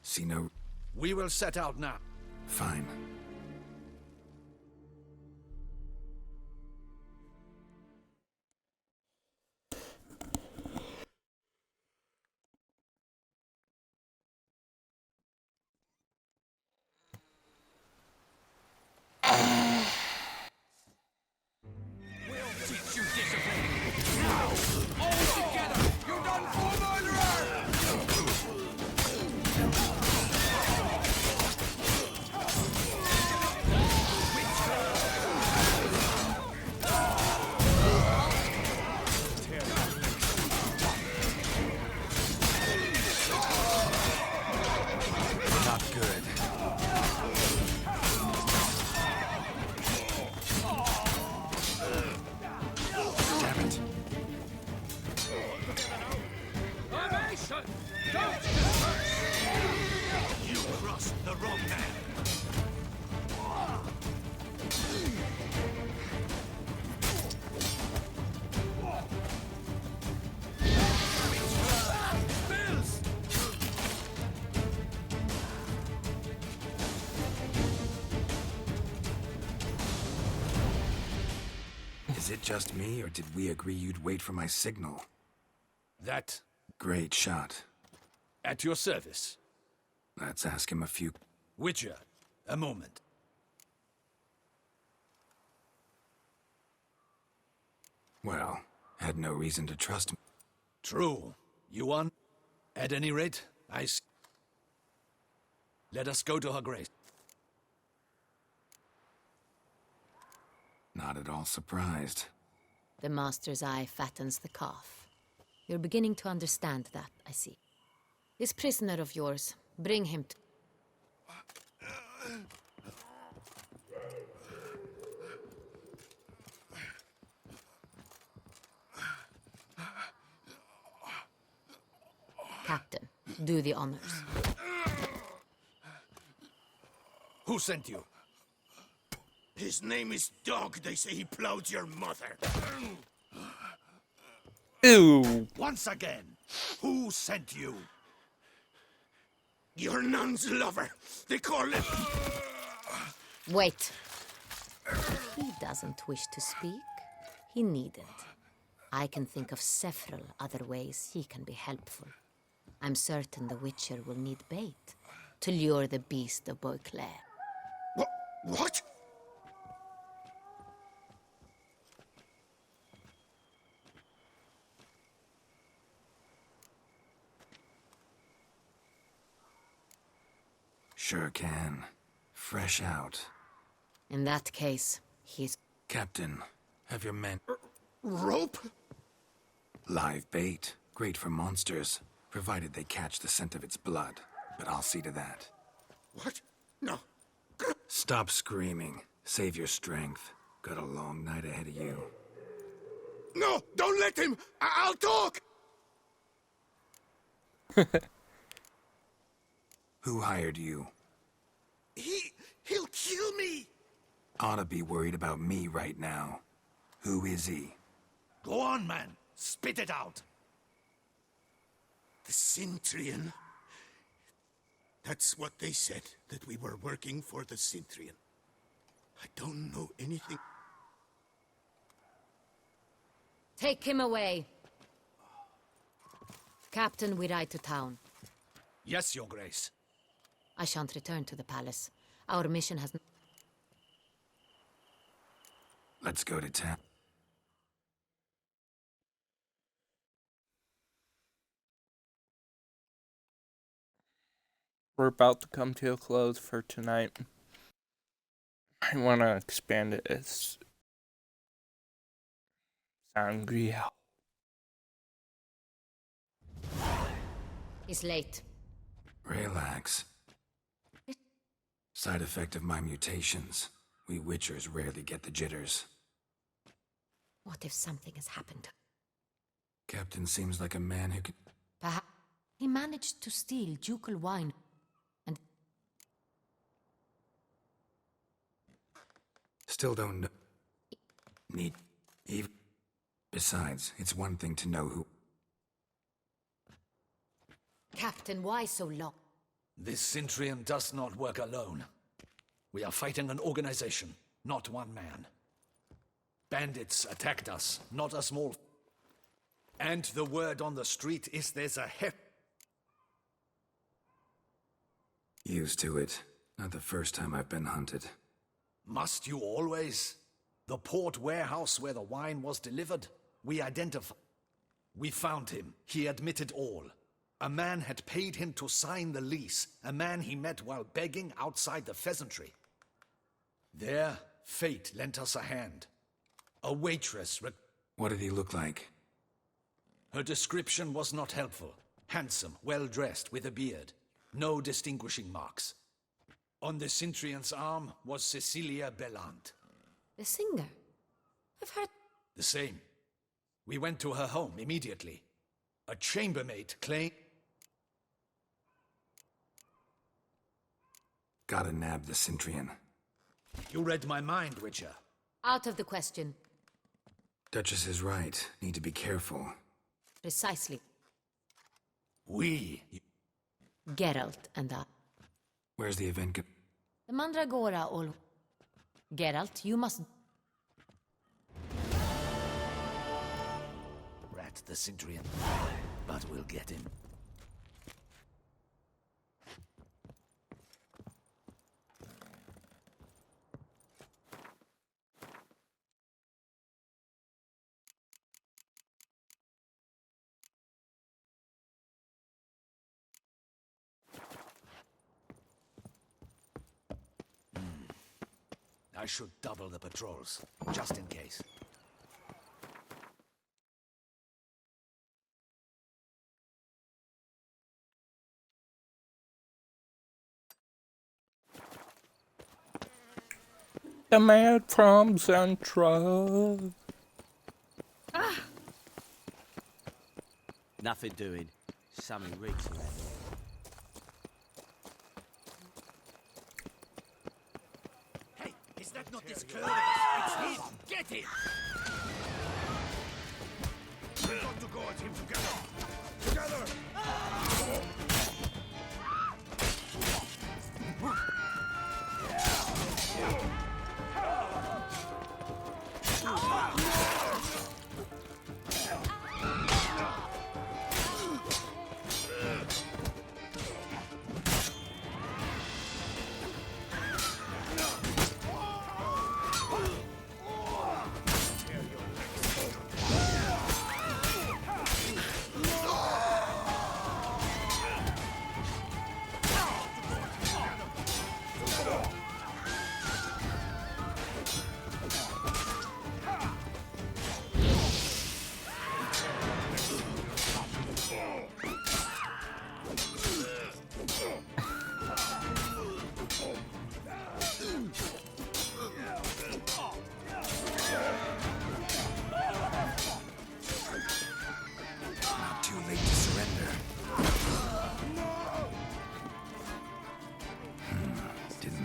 See no... We will set out now. Fine. Is it just me, or did we agree you'd wait for my signal? That... Great shot. At your service. Let's ask him a few... Witcher, a moment. Well, had no reason to trust him. True. You won. At any rate, let us go to her grace. Not at all surprised. The Master's eye fattens the calf. You're beginning to understand that, I see. This prisoner of yours, bring him to... Captain, do the honors. Who sent you? His name is Dog. They say he plowed your mother. Ew. Once again, who sent you? Your nun's lover. They call him... Wait. If he doesn't wish to speak, he needn't. I can think of several other ways he can be helpful. I'm certain the Witcher will need bait to lure the beast of Beauclair. What? Sure can. Fresh out. In that case, he's... Captain, have your men... Rope? Live bait. Great for monsters, provided they catch the scent of its blood. But I'll see to that. What? No. Stop screaming. Save your strength. Got a long night ahead of you. No! Don't let him! I'll talk! Who hired you? He'll kill me! Oughta be worried about me right now. Who is he? Go on, man. Spit it out. The Cintrian. That's what they said, that we were working for the Cintrian. I don't know anything. Take him away. Captain, we ride to town. Yes, Your Grace. I shan't return to the palace. Our mission has... Let's go to town. We're about to come to a close for tonight. I want to expand it as Sangria. He's late. Relax. Side effect of my mutations. We Witchers rarely get the jitters. What if something has happened? Captain seems like a man who can... Perhaps he managed to steal ducal wine and... Still don't know... Need... Even... Besides, it's one thing to know who... Captain, why so long? This Cintrian does not work alone. We are fighting an organization, not one man. Bandits attacked us, not a small... And the word on the street is there's a Used to it. Not the first time I've been hunted. Must you always? The port warehouse where the wine was delivered, we identified. We found him. He admitted all. A man had paid him to sign the lease, a man he met while begging outside the pheasantry. There, fate lent us a hand. A waitress... What did he look like? Her description was not helpful. Handsome, well-dressed, with a beard. No distinguishing marks. On the Cintrian's arm was Cecilia Bellant. The singer? I've heard... The same. We went to her home immediately. A chambermaid claimed... Gotta nab the Cintrian. You read my mind, Witcher. Out of the question. Duchess is right. Need to be careful. Precisely. We... Geralt and I. Where's the event The Mandragora all... Geralt, you must... Rat the Cintrian. But we'll get him. I should double the patrols, just in case. The man from Central. Nothing doing. Something reeks around. Hey, is that not this clothes? It's him! Get him! We've got to go at him together! Together!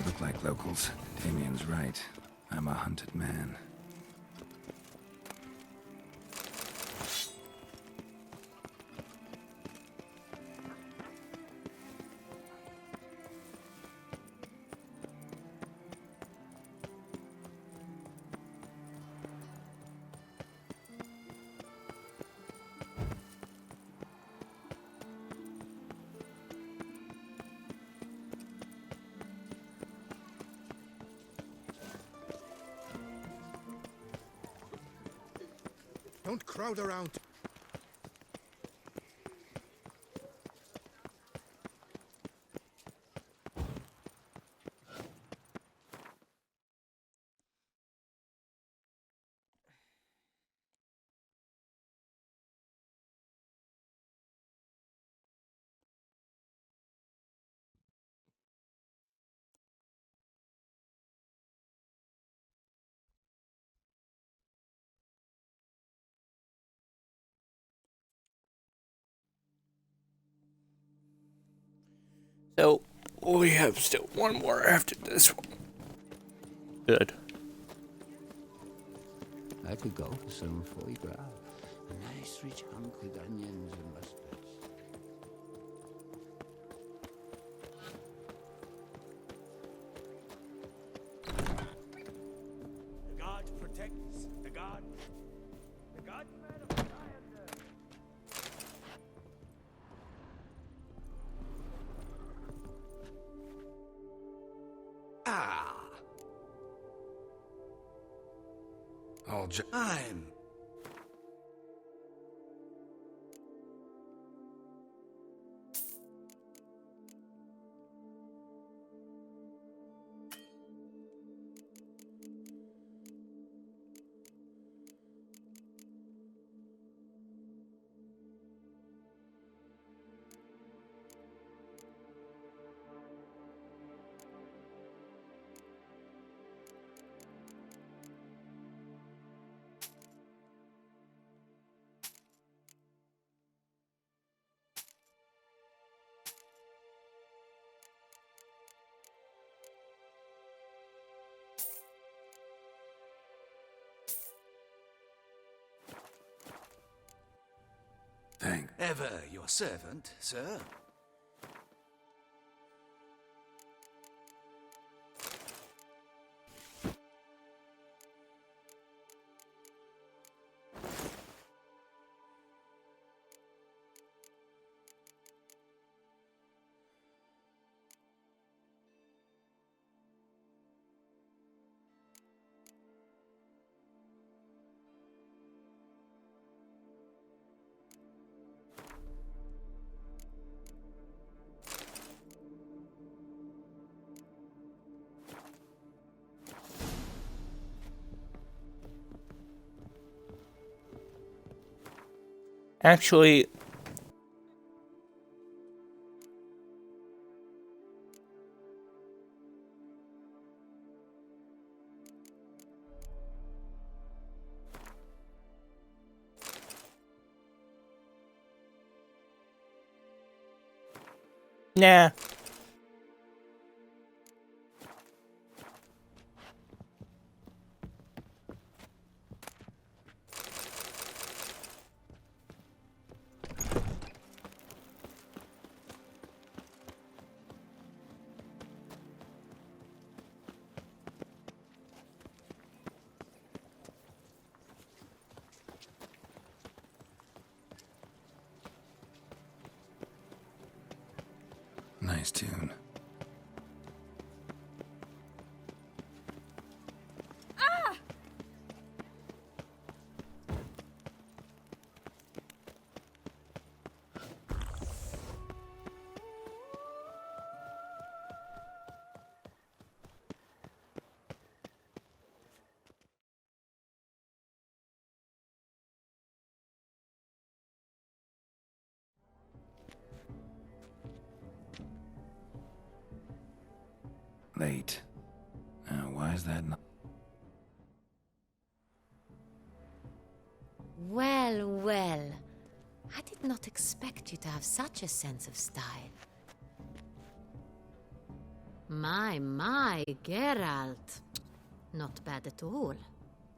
Look like locals. Damien's right. I'm a hunted man. Don't crowd around. So, we have still one more after this one. Good. I could go for some foie gras. A nice rich hunk with onions and mustards. The gods protect us. The gods. The gods, madam. Ah. I'm... Ever your servant, sir. Actually, nah. Nice tune. Late. Why is that not? Well, well. I did not expect you to have such a sense of style. My, Geralt. Not bad at all.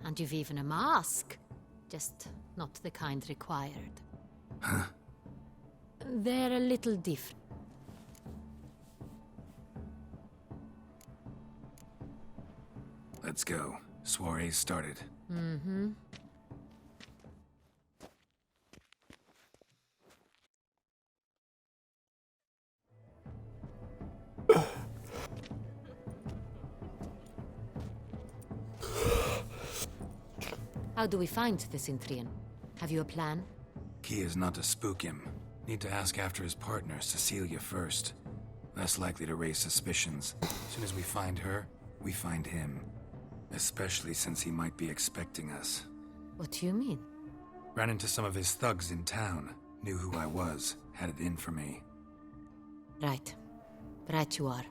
And you've even a mask. Just not the kind required. Huh? They're a little different. Let's go. Soiree's started. Mm-hmm. How do we find the Cintrian? Have you a plan? Key is not to spook him. Need to ask after his partner, Cecilia, first. Less likely to raise suspicions. As soon as we find her, we find him. Especially since he might be expecting us. What do you mean? Ran into some of his thugs in town. Knew who I was. Had it in for me. Right. Right you are.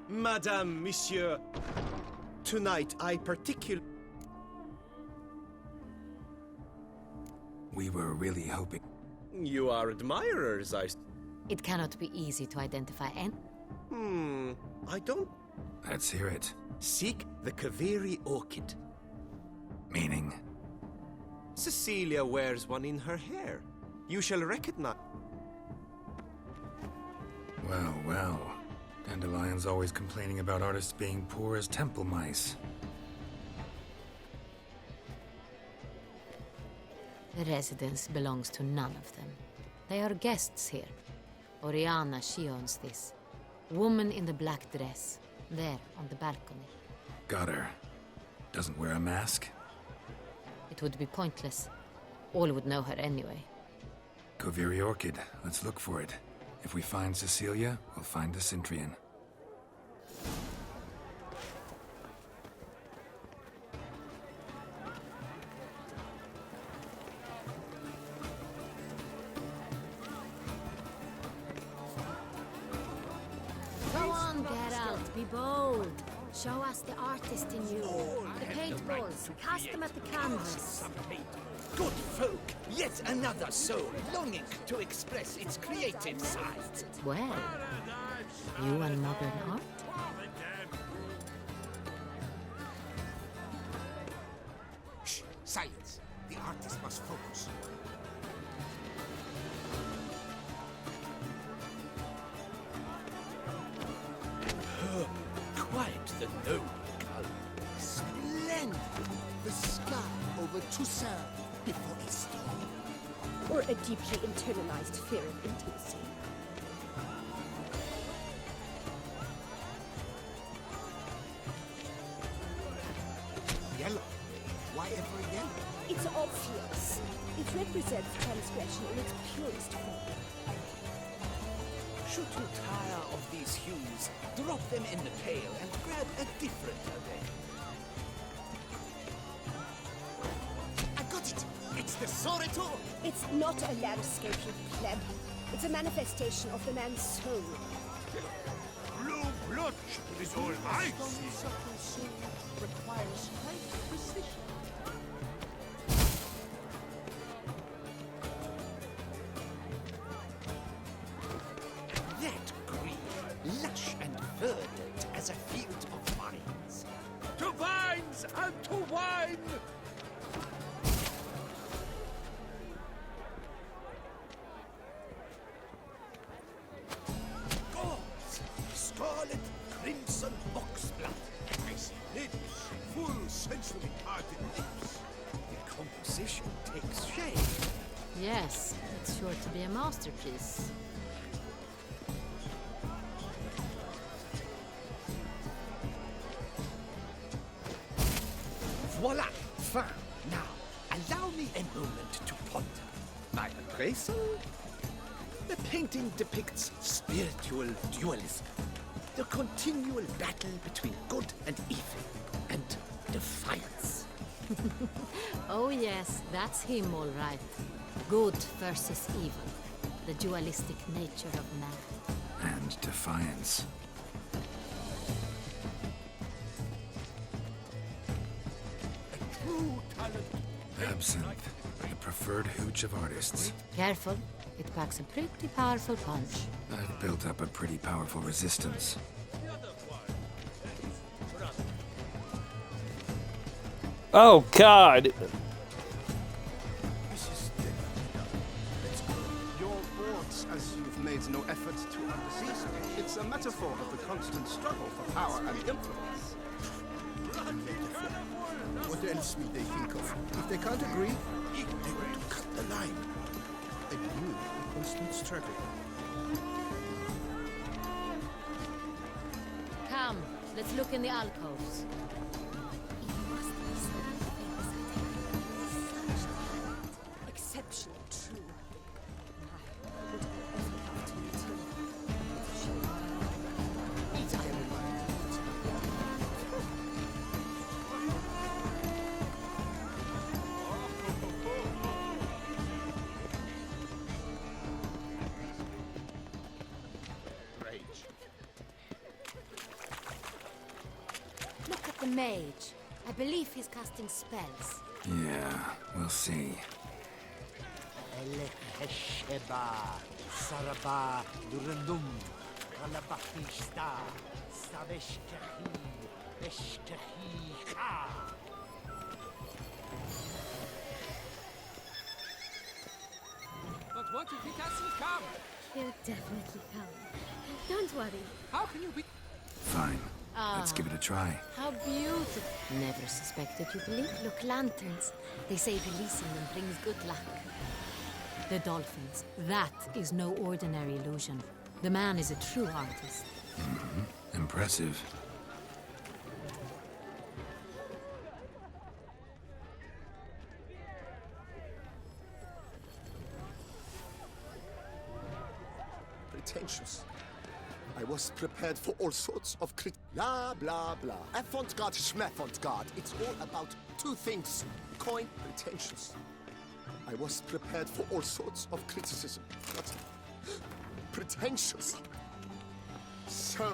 Madame, Monsieur. Tonight, I particularly... We were really hoping... You are admirers, It cannot be easy to identify I don't... Let's hear it. Seek the Kaveri orchid. Meaning? Cecilia wears one in her hair. You shall recognize... Well, well. Dandelion's always complaining about artists being poor as temple mice. The residence belongs to none of them. They are guests here. Oriana, she owns this. Woman in the black dress. There, on the balcony. Got her. Doesn't wear a mask? It would be pointless. All would know her anyway. Kaveri Orchid. Let's look for it. If we find Cecilia, we'll find the Cintrian. Go on, Geralt, be bold. Show us the artist in you. The paintballs, cast them at the canvas. Good folk, yet another soul longing to express its creative side. Well, you and modern art? Shh, silence. The artist must focus. Quite the noble color. Splendid! The sky over Toussaint before a storm. Or a deeply internalized fear of intimacy. Yellow. Why ever yellow? It's obvious. It represents transgression in its purest form. Should you tire of these hues, drop them in the pail and grab a different array. I got it! It's the Soreto! It's not a landscape, you pleb. It's a manifestation of the man's soul. Blue blood is all I see. Requires high precision. That green, lush and verdant as a field of vines. To vines and to wine! Gauze, scarlet, crimson oxblood. I see lips, full sensually parted lips. The composition takes shape. Yes, it's sure to be a masterpiece. Voila! Found. Now, allow me a moment to ponder. My appraisal? The painting depicts spiritual dualism. The continual battle between good and evil. And defiance. Oh yes, that's him all right. Good versus evil. The dualistic nature of man. And defiance. True talent. Absinthe. The preferred hooch of artists. Careful. It packs a pretty powerful punch. I've built up a pretty powerful resistance. Oh, God! Your boards, as you've made no effort to undeceive me, it's a metaphor of the constant struggle for power and influence. What else will they think of? If they can't agree, they want to cut the line. And you, a constant struggle. Come, let's look in the alcoves. Exceptionally true. Look at the mage. I believe he's casting spells. Yeah, we'll see. Sheba, Saraba, Durandum, Kalabahista, Saveshkahi, Eshkahi, But what if he doesn't come? He'll definitely come. Don't worry. How can you be... Fine. Let's give it a try. How beautiful. Never suspected you believe. Look, lanterns. They say releasing them brings good luck. The dolphins. That is no ordinary illusion. The man is a true artist. Impressive. Pretentious. I was prepared for all sorts of blah, blah, blah. Avant-garde, schmavant-garde. It's all about two things. Coin, pretentious. I was prepared for all sorts of criticism, but pretentious. So...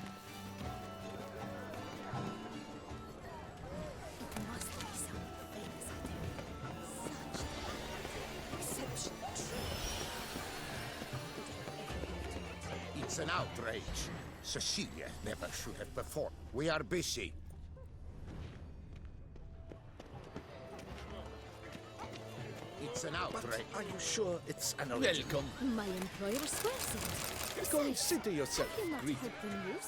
It's an outrage. Cecilia never should have performed. We are busy. It's an outrage. But are you sure it's an original? Welcome. My employer swears it. Consider yourself Have you not greeted. heard the news?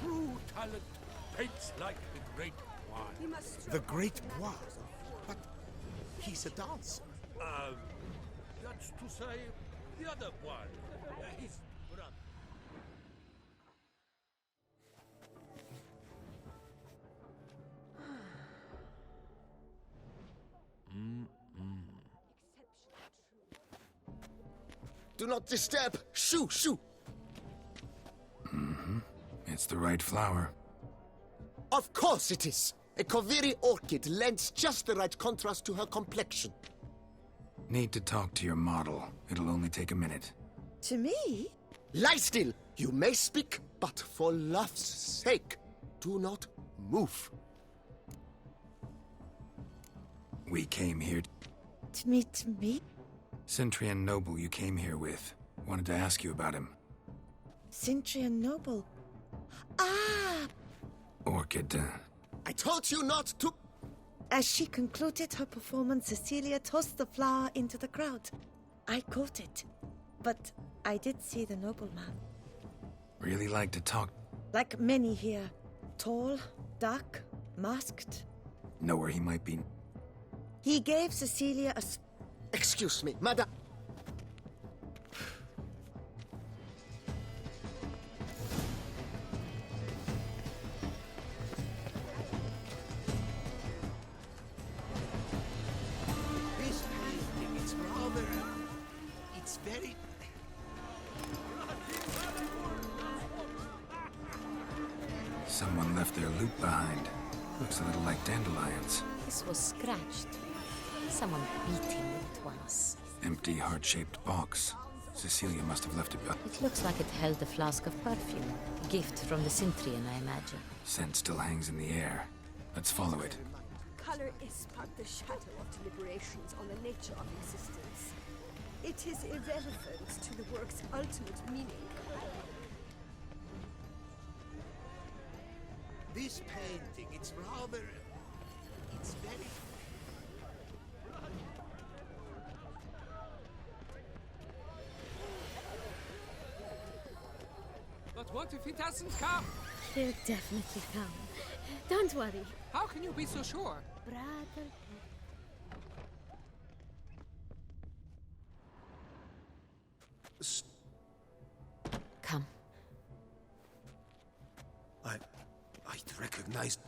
True talent paints like the great wine. The Great Bois. But he's a dancer. That's to say, the other one. His brother. Do not disturb! Shoo, shoo! It's the right flower. Of course it is! A Koviri orchid lends just the right contrast to her complexion. Need to talk to your model. It'll only take a minute. To me? Lie still! You may speak, but for love's sake, do not move. We came here... To meet me? Centrian noble you came here with. Wanted to ask you about him. Centrian noble. Ah! Orchid, I told you not to... As she concluded her performance, Cecilia tossed the flower into the crowd. I caught it. But I did see the nobleman. Really like to talk. Like many here. Tall, dark, masked. Know where he might be. He gave Cecilia a... Excuse me, madam. This painting, it's rather... It's very... Someone left their loot behind. Looks a little like dandelions. This was scratched. Someone beat him with it once. Empty heart-shaped box. Cecilia must have left it. It looks like it held a flask of perfume. A gift from the Sintrian, I imagine. Scent still hangs in the air. Let's follow it. Color is but the shadow of deliberations on the nature of existence. It is irrelevant to the work's ultimate meaning. This painting, it's rather... It's very... But what if he doesn't come? He'll definitely come. Don't worry. How can you be so sure? Brother. Come. I'd recognize...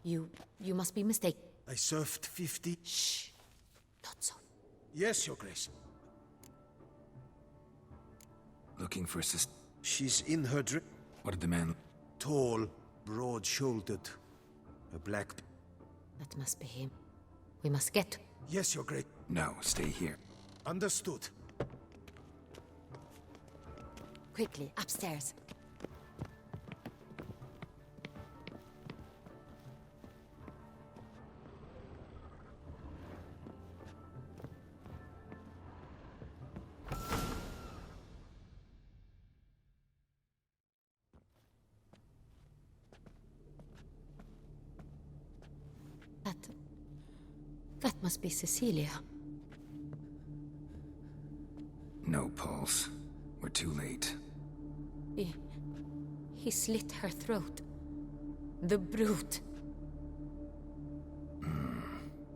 You must be mistaken. I served 50... Shh. Not so. Yes, Your Grace. Looking for She's in her dress. What did the man... Tall, broad-shouldered. A black... That must be him. We must get... Yes, Your Grace. No, stay here. Understood. Quickly, upstairs. That must be Cecilia. No pulse. We're too late. He slit her throat. The brute.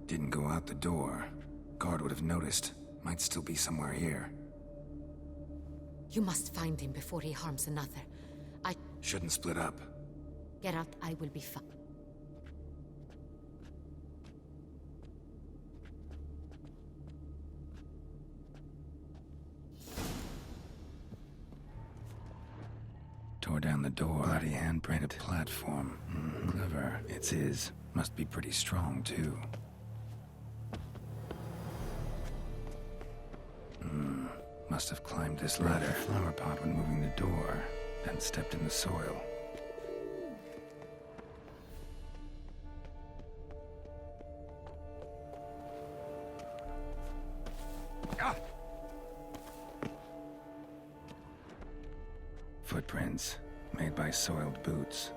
Didn't go out the door. Guard would have noticed. Might still be somewhere here. You must find him before he harms another. Shouldn't split up. Get out, I will be fine. Tore down the door. Bloody handprinted platform. Clever. It's his. Must be pretty strong, too. Must have climbed this ladder. Flower pot when moving the door. Then stepped in the soil. Footprints, made by soiled boots.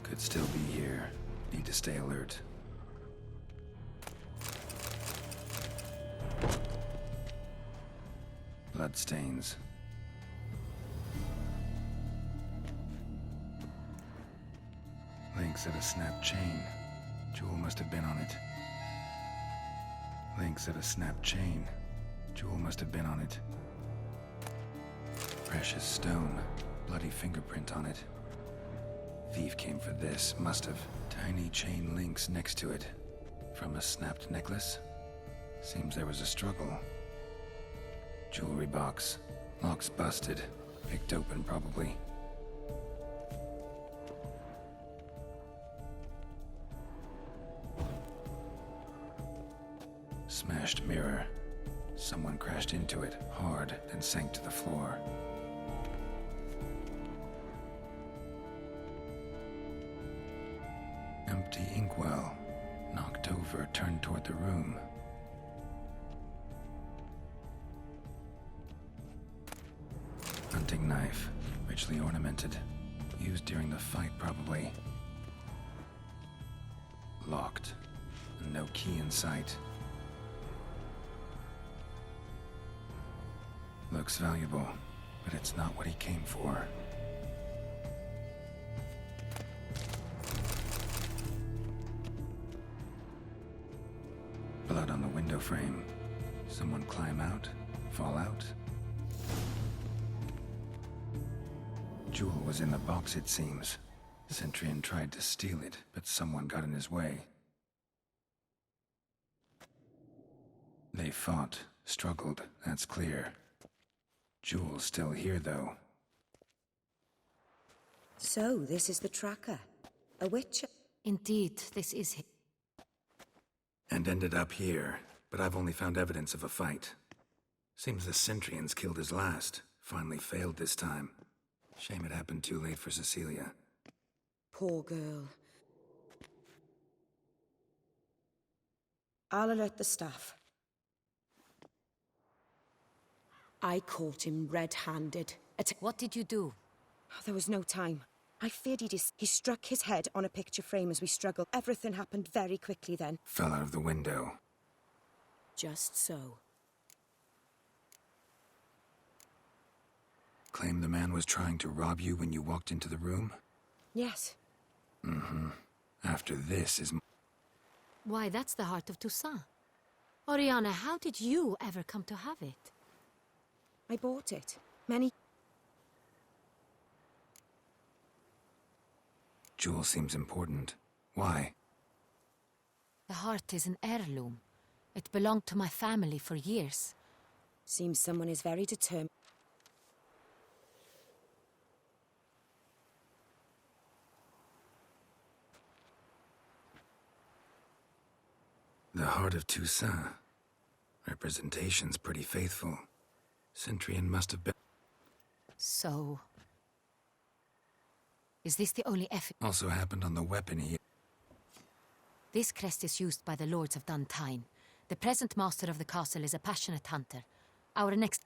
Could still be here. Need to stay alert. Bloodstains. Links at a snapped chain. Jewel must have been on it. Links at a snapped chain. Jewel must have been on it. Precious stone. Bloody fingerprint on it. Thief came for this. Must have. Tiny chain links next to it. From a snapped necklace? Seems there was a struggle. Jewelry box. Lock's busted. Picked open, probably. Smashed mirror. Someone crashed into it, hard, then sank to the floor. Empty inkwell. Knocked over, turned toward the room. Hunting knife, richly ornamented. Used during the fight, probably. Locked. No key in sight. Looks valuable, but it's not what he came for. Blood on the window frame. Someone climb out? Fall out? Jewel was in the box, it seems. Centurion tried to steal it, but someone got in his way. They fought, struggled, that's clear. Jewel's still here, though. So, this is the tracker. A Witcher. Indeed, this is him. And ended up here, but I've only found evidence of a fight. Seems the Centurions killed his last. Finally failed this time. Shame it happened too late for Cecilia. Poor girl. I'll alert the staff. I caught him red-handed. What did you do? There was no time. I feared he struck his head on a picture frame as we struggled. Everything happened very quickly then. Fell out of the window. Just so. Claim the man was trying to rob you when you walked into the room? Yes. Mm-hmm. After this is... Why, that's the heart of Toussaint. Oriana, how did you ever come to have it? I bought it. Many... Jewel seems important. Why? The heart is an heirloom. It belonged to my family for years. Seems someone is very determined. The heart of Toussaint. Representation's pretty faithful. Centurion must have been... So... Is this the only Also happened on the weapon he... This crest is used by the Lords of Duntine. The present master of the castle is a passionate hunter. Our next...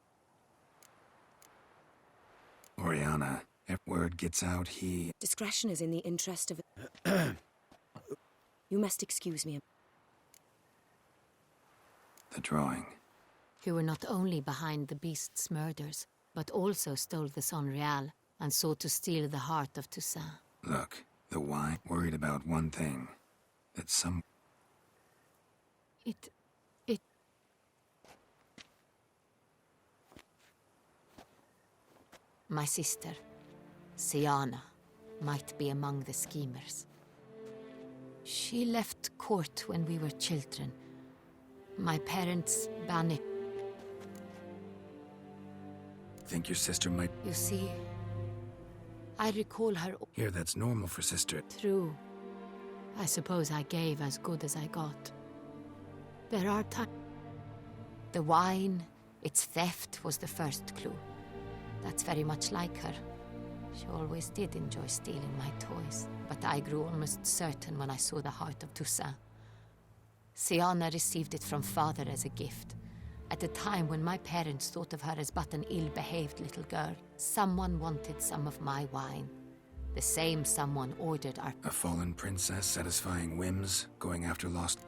Oriana, if word gets out, he... Discretion is in the interest of... You must excuse me. The drawing. Who were not only behind the beast's murders, but also stole the Sonreal and sought to steal the heart of Toussaint. Look, the wine worried about one thing. That some... It... My sister, Siana, might be among the schemers. She left court when we were children. My parents banished. Think your sister might... You see, I recall her... Here, that's normal for sister. True. I suppose I gave as good as I got. There are times... The wine, its theft, was the first clue. That's very much like her. She always did enjoy stealing my toys, but I grew almost certain when I saw the heart of Toussaint. Siana received it from father as a gift. At a time when my parents thought of her as but an ill-behaved little girl, someone wanted some of my wine. The same someone ordered our... A fallen princess satisfying whims, going after lost...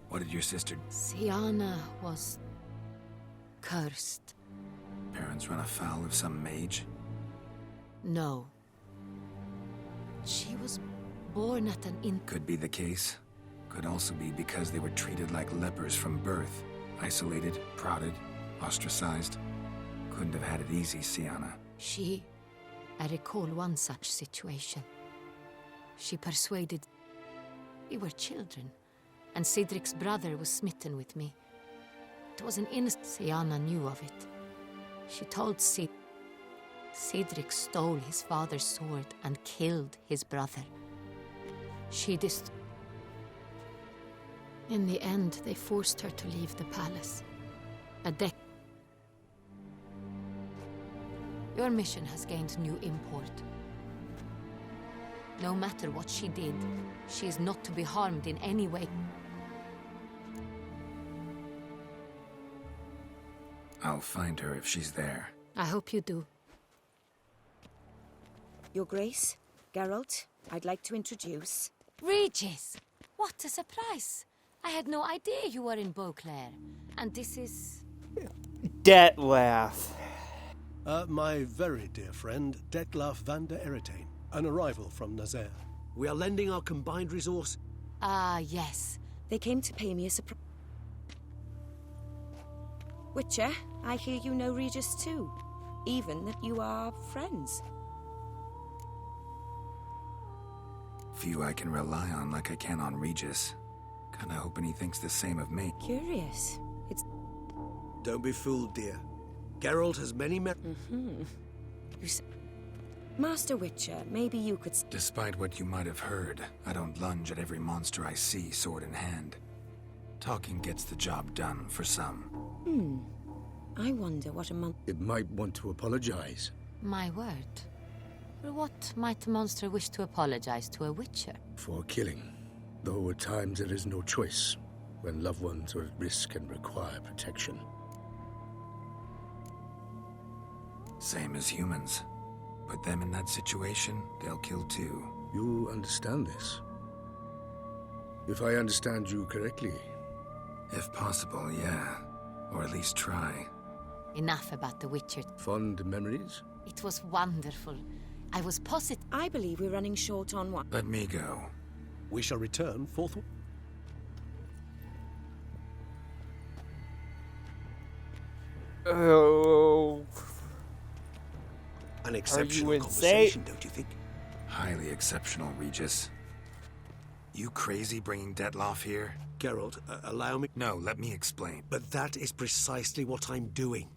What did your sister... Siana was... cursed. Parents run afoul of some mage? No. She was born at an Could be the case. Could also be because they were treated like lepers from birth. Isolated, prodded, ostracized. Couldn't have had it easy, Siana. I recall one such situation. She persuaded... We were children, and Cedric's brother was smitten with me. It was an innocent... Siana knew of it. She told Cedric stole his father's sword and killed his brother. In the end, they forced her to leave the palace. Your mission has gained new import. No matter what she did, she is not to be harmed in any way. I'll find her if she's there. I hope you do. Your Grace, Geralt, I'd like to introduce... Regis! What a surprise! I had no idea you were in Beauclair. And this is... Detlef. My very dear friend, Detlef van der Eretain, an arrival from Nazaire. We are lending our combined resource. Ah, yes. They came to pay me a surprise. Witcher, I hear you know Regis too. Even that you are friends. Few I can rely on like I can on Regis. Kinda hoping he thinks the same of me. Curious. It's... Don't be fooled, dear. Geralt has many Master Witcher, maybe you could... Despite what you might have heard, I don't lunge at every monster I see, sword in hand. Talking gets the job done for some. I wonder what a It might want to apologize. My word. For what might a monster wish to apologize to a Witcher? For killing. Though at times there is no choice, when loved ones are at risk and require protection. Same as humans. Put them in that situation, they'll kill too. You understand this? If I understand you correctly. If possible, yeah. Or at least try. Enough about the Witcher. Fond memories? It was wonderful. I was positive. I believe we're running short on one. Let me go. We shall return forthwith. Oh. An exceptional insane? conversation, don't you think? Highly exceptional, Regis. You crazy bringing Detloff here? Geralt, allow me... No, let me explain. But that is precisely what I'm doing.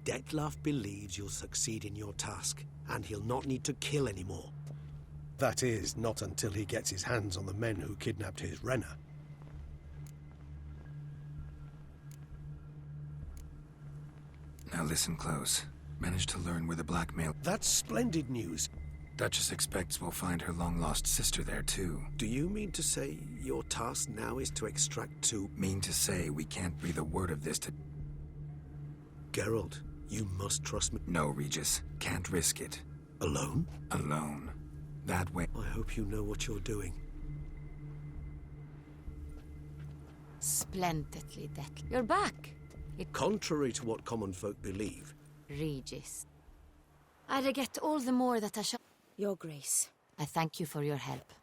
Detloff believes you'll succeed in your task, and he'll not need to kill anymore. That is, not until he gets his hands on the men who kidnapped his Renner. Now listen close. Managed to learn where the blackmail... That's splendid news. Duchess expects we'll find her long-lost sister there, too. Do you mean to say your task now is to extract two... Mean to say we can't breathe a word of this to... Geralt, you must trust me. No, Regis. Can't risk it. Alone? Alone. That way... I hope you know what you're doing. Splendidly, Detl. You're back. Contrary to what common folk believe... Regis. I regret all the more that I shall... Your Grace. I thank you for your help.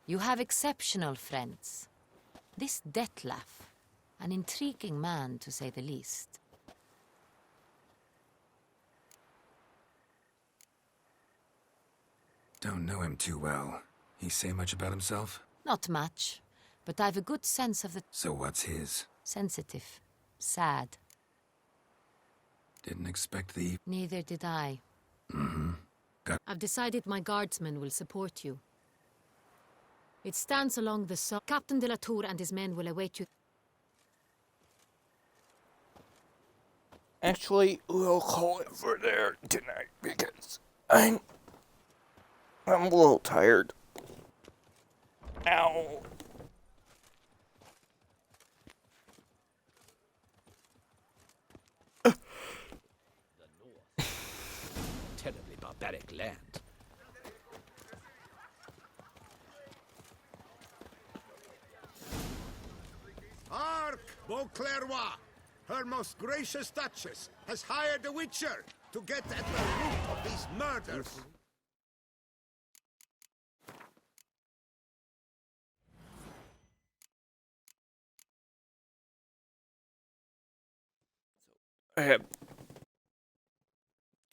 You have exceptional friends. This Detlef, an intriguing man to say the least. Don't know him too well. He say much about himself? Not much, but I've a good sense of the... So what's his? Sensitive. Sad. Didn't expect the... Neither did I. I've decided my guardsmen will support you. It stands along the so... Captain de la Tour and his men will await you. Actually, we'll call it for there tonight because I'm a little tired. Ow. Terribly barbaric land. Hark, Beauclervois! Her most gracious Duchess has hired a Witcher to get at the root of these murders. I have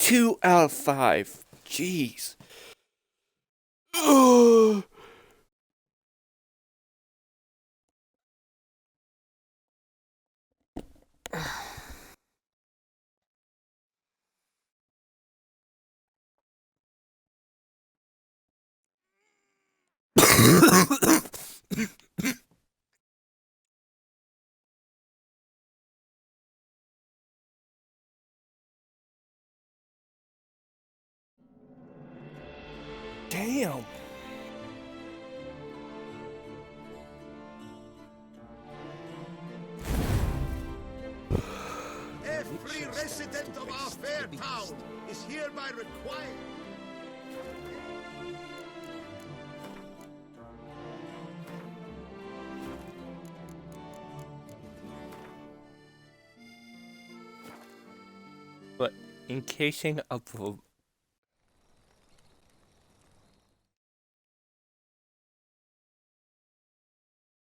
2 out of 5. Jeez. Ugh. Damn. Every resident of our fair town is hereby required. But encasing of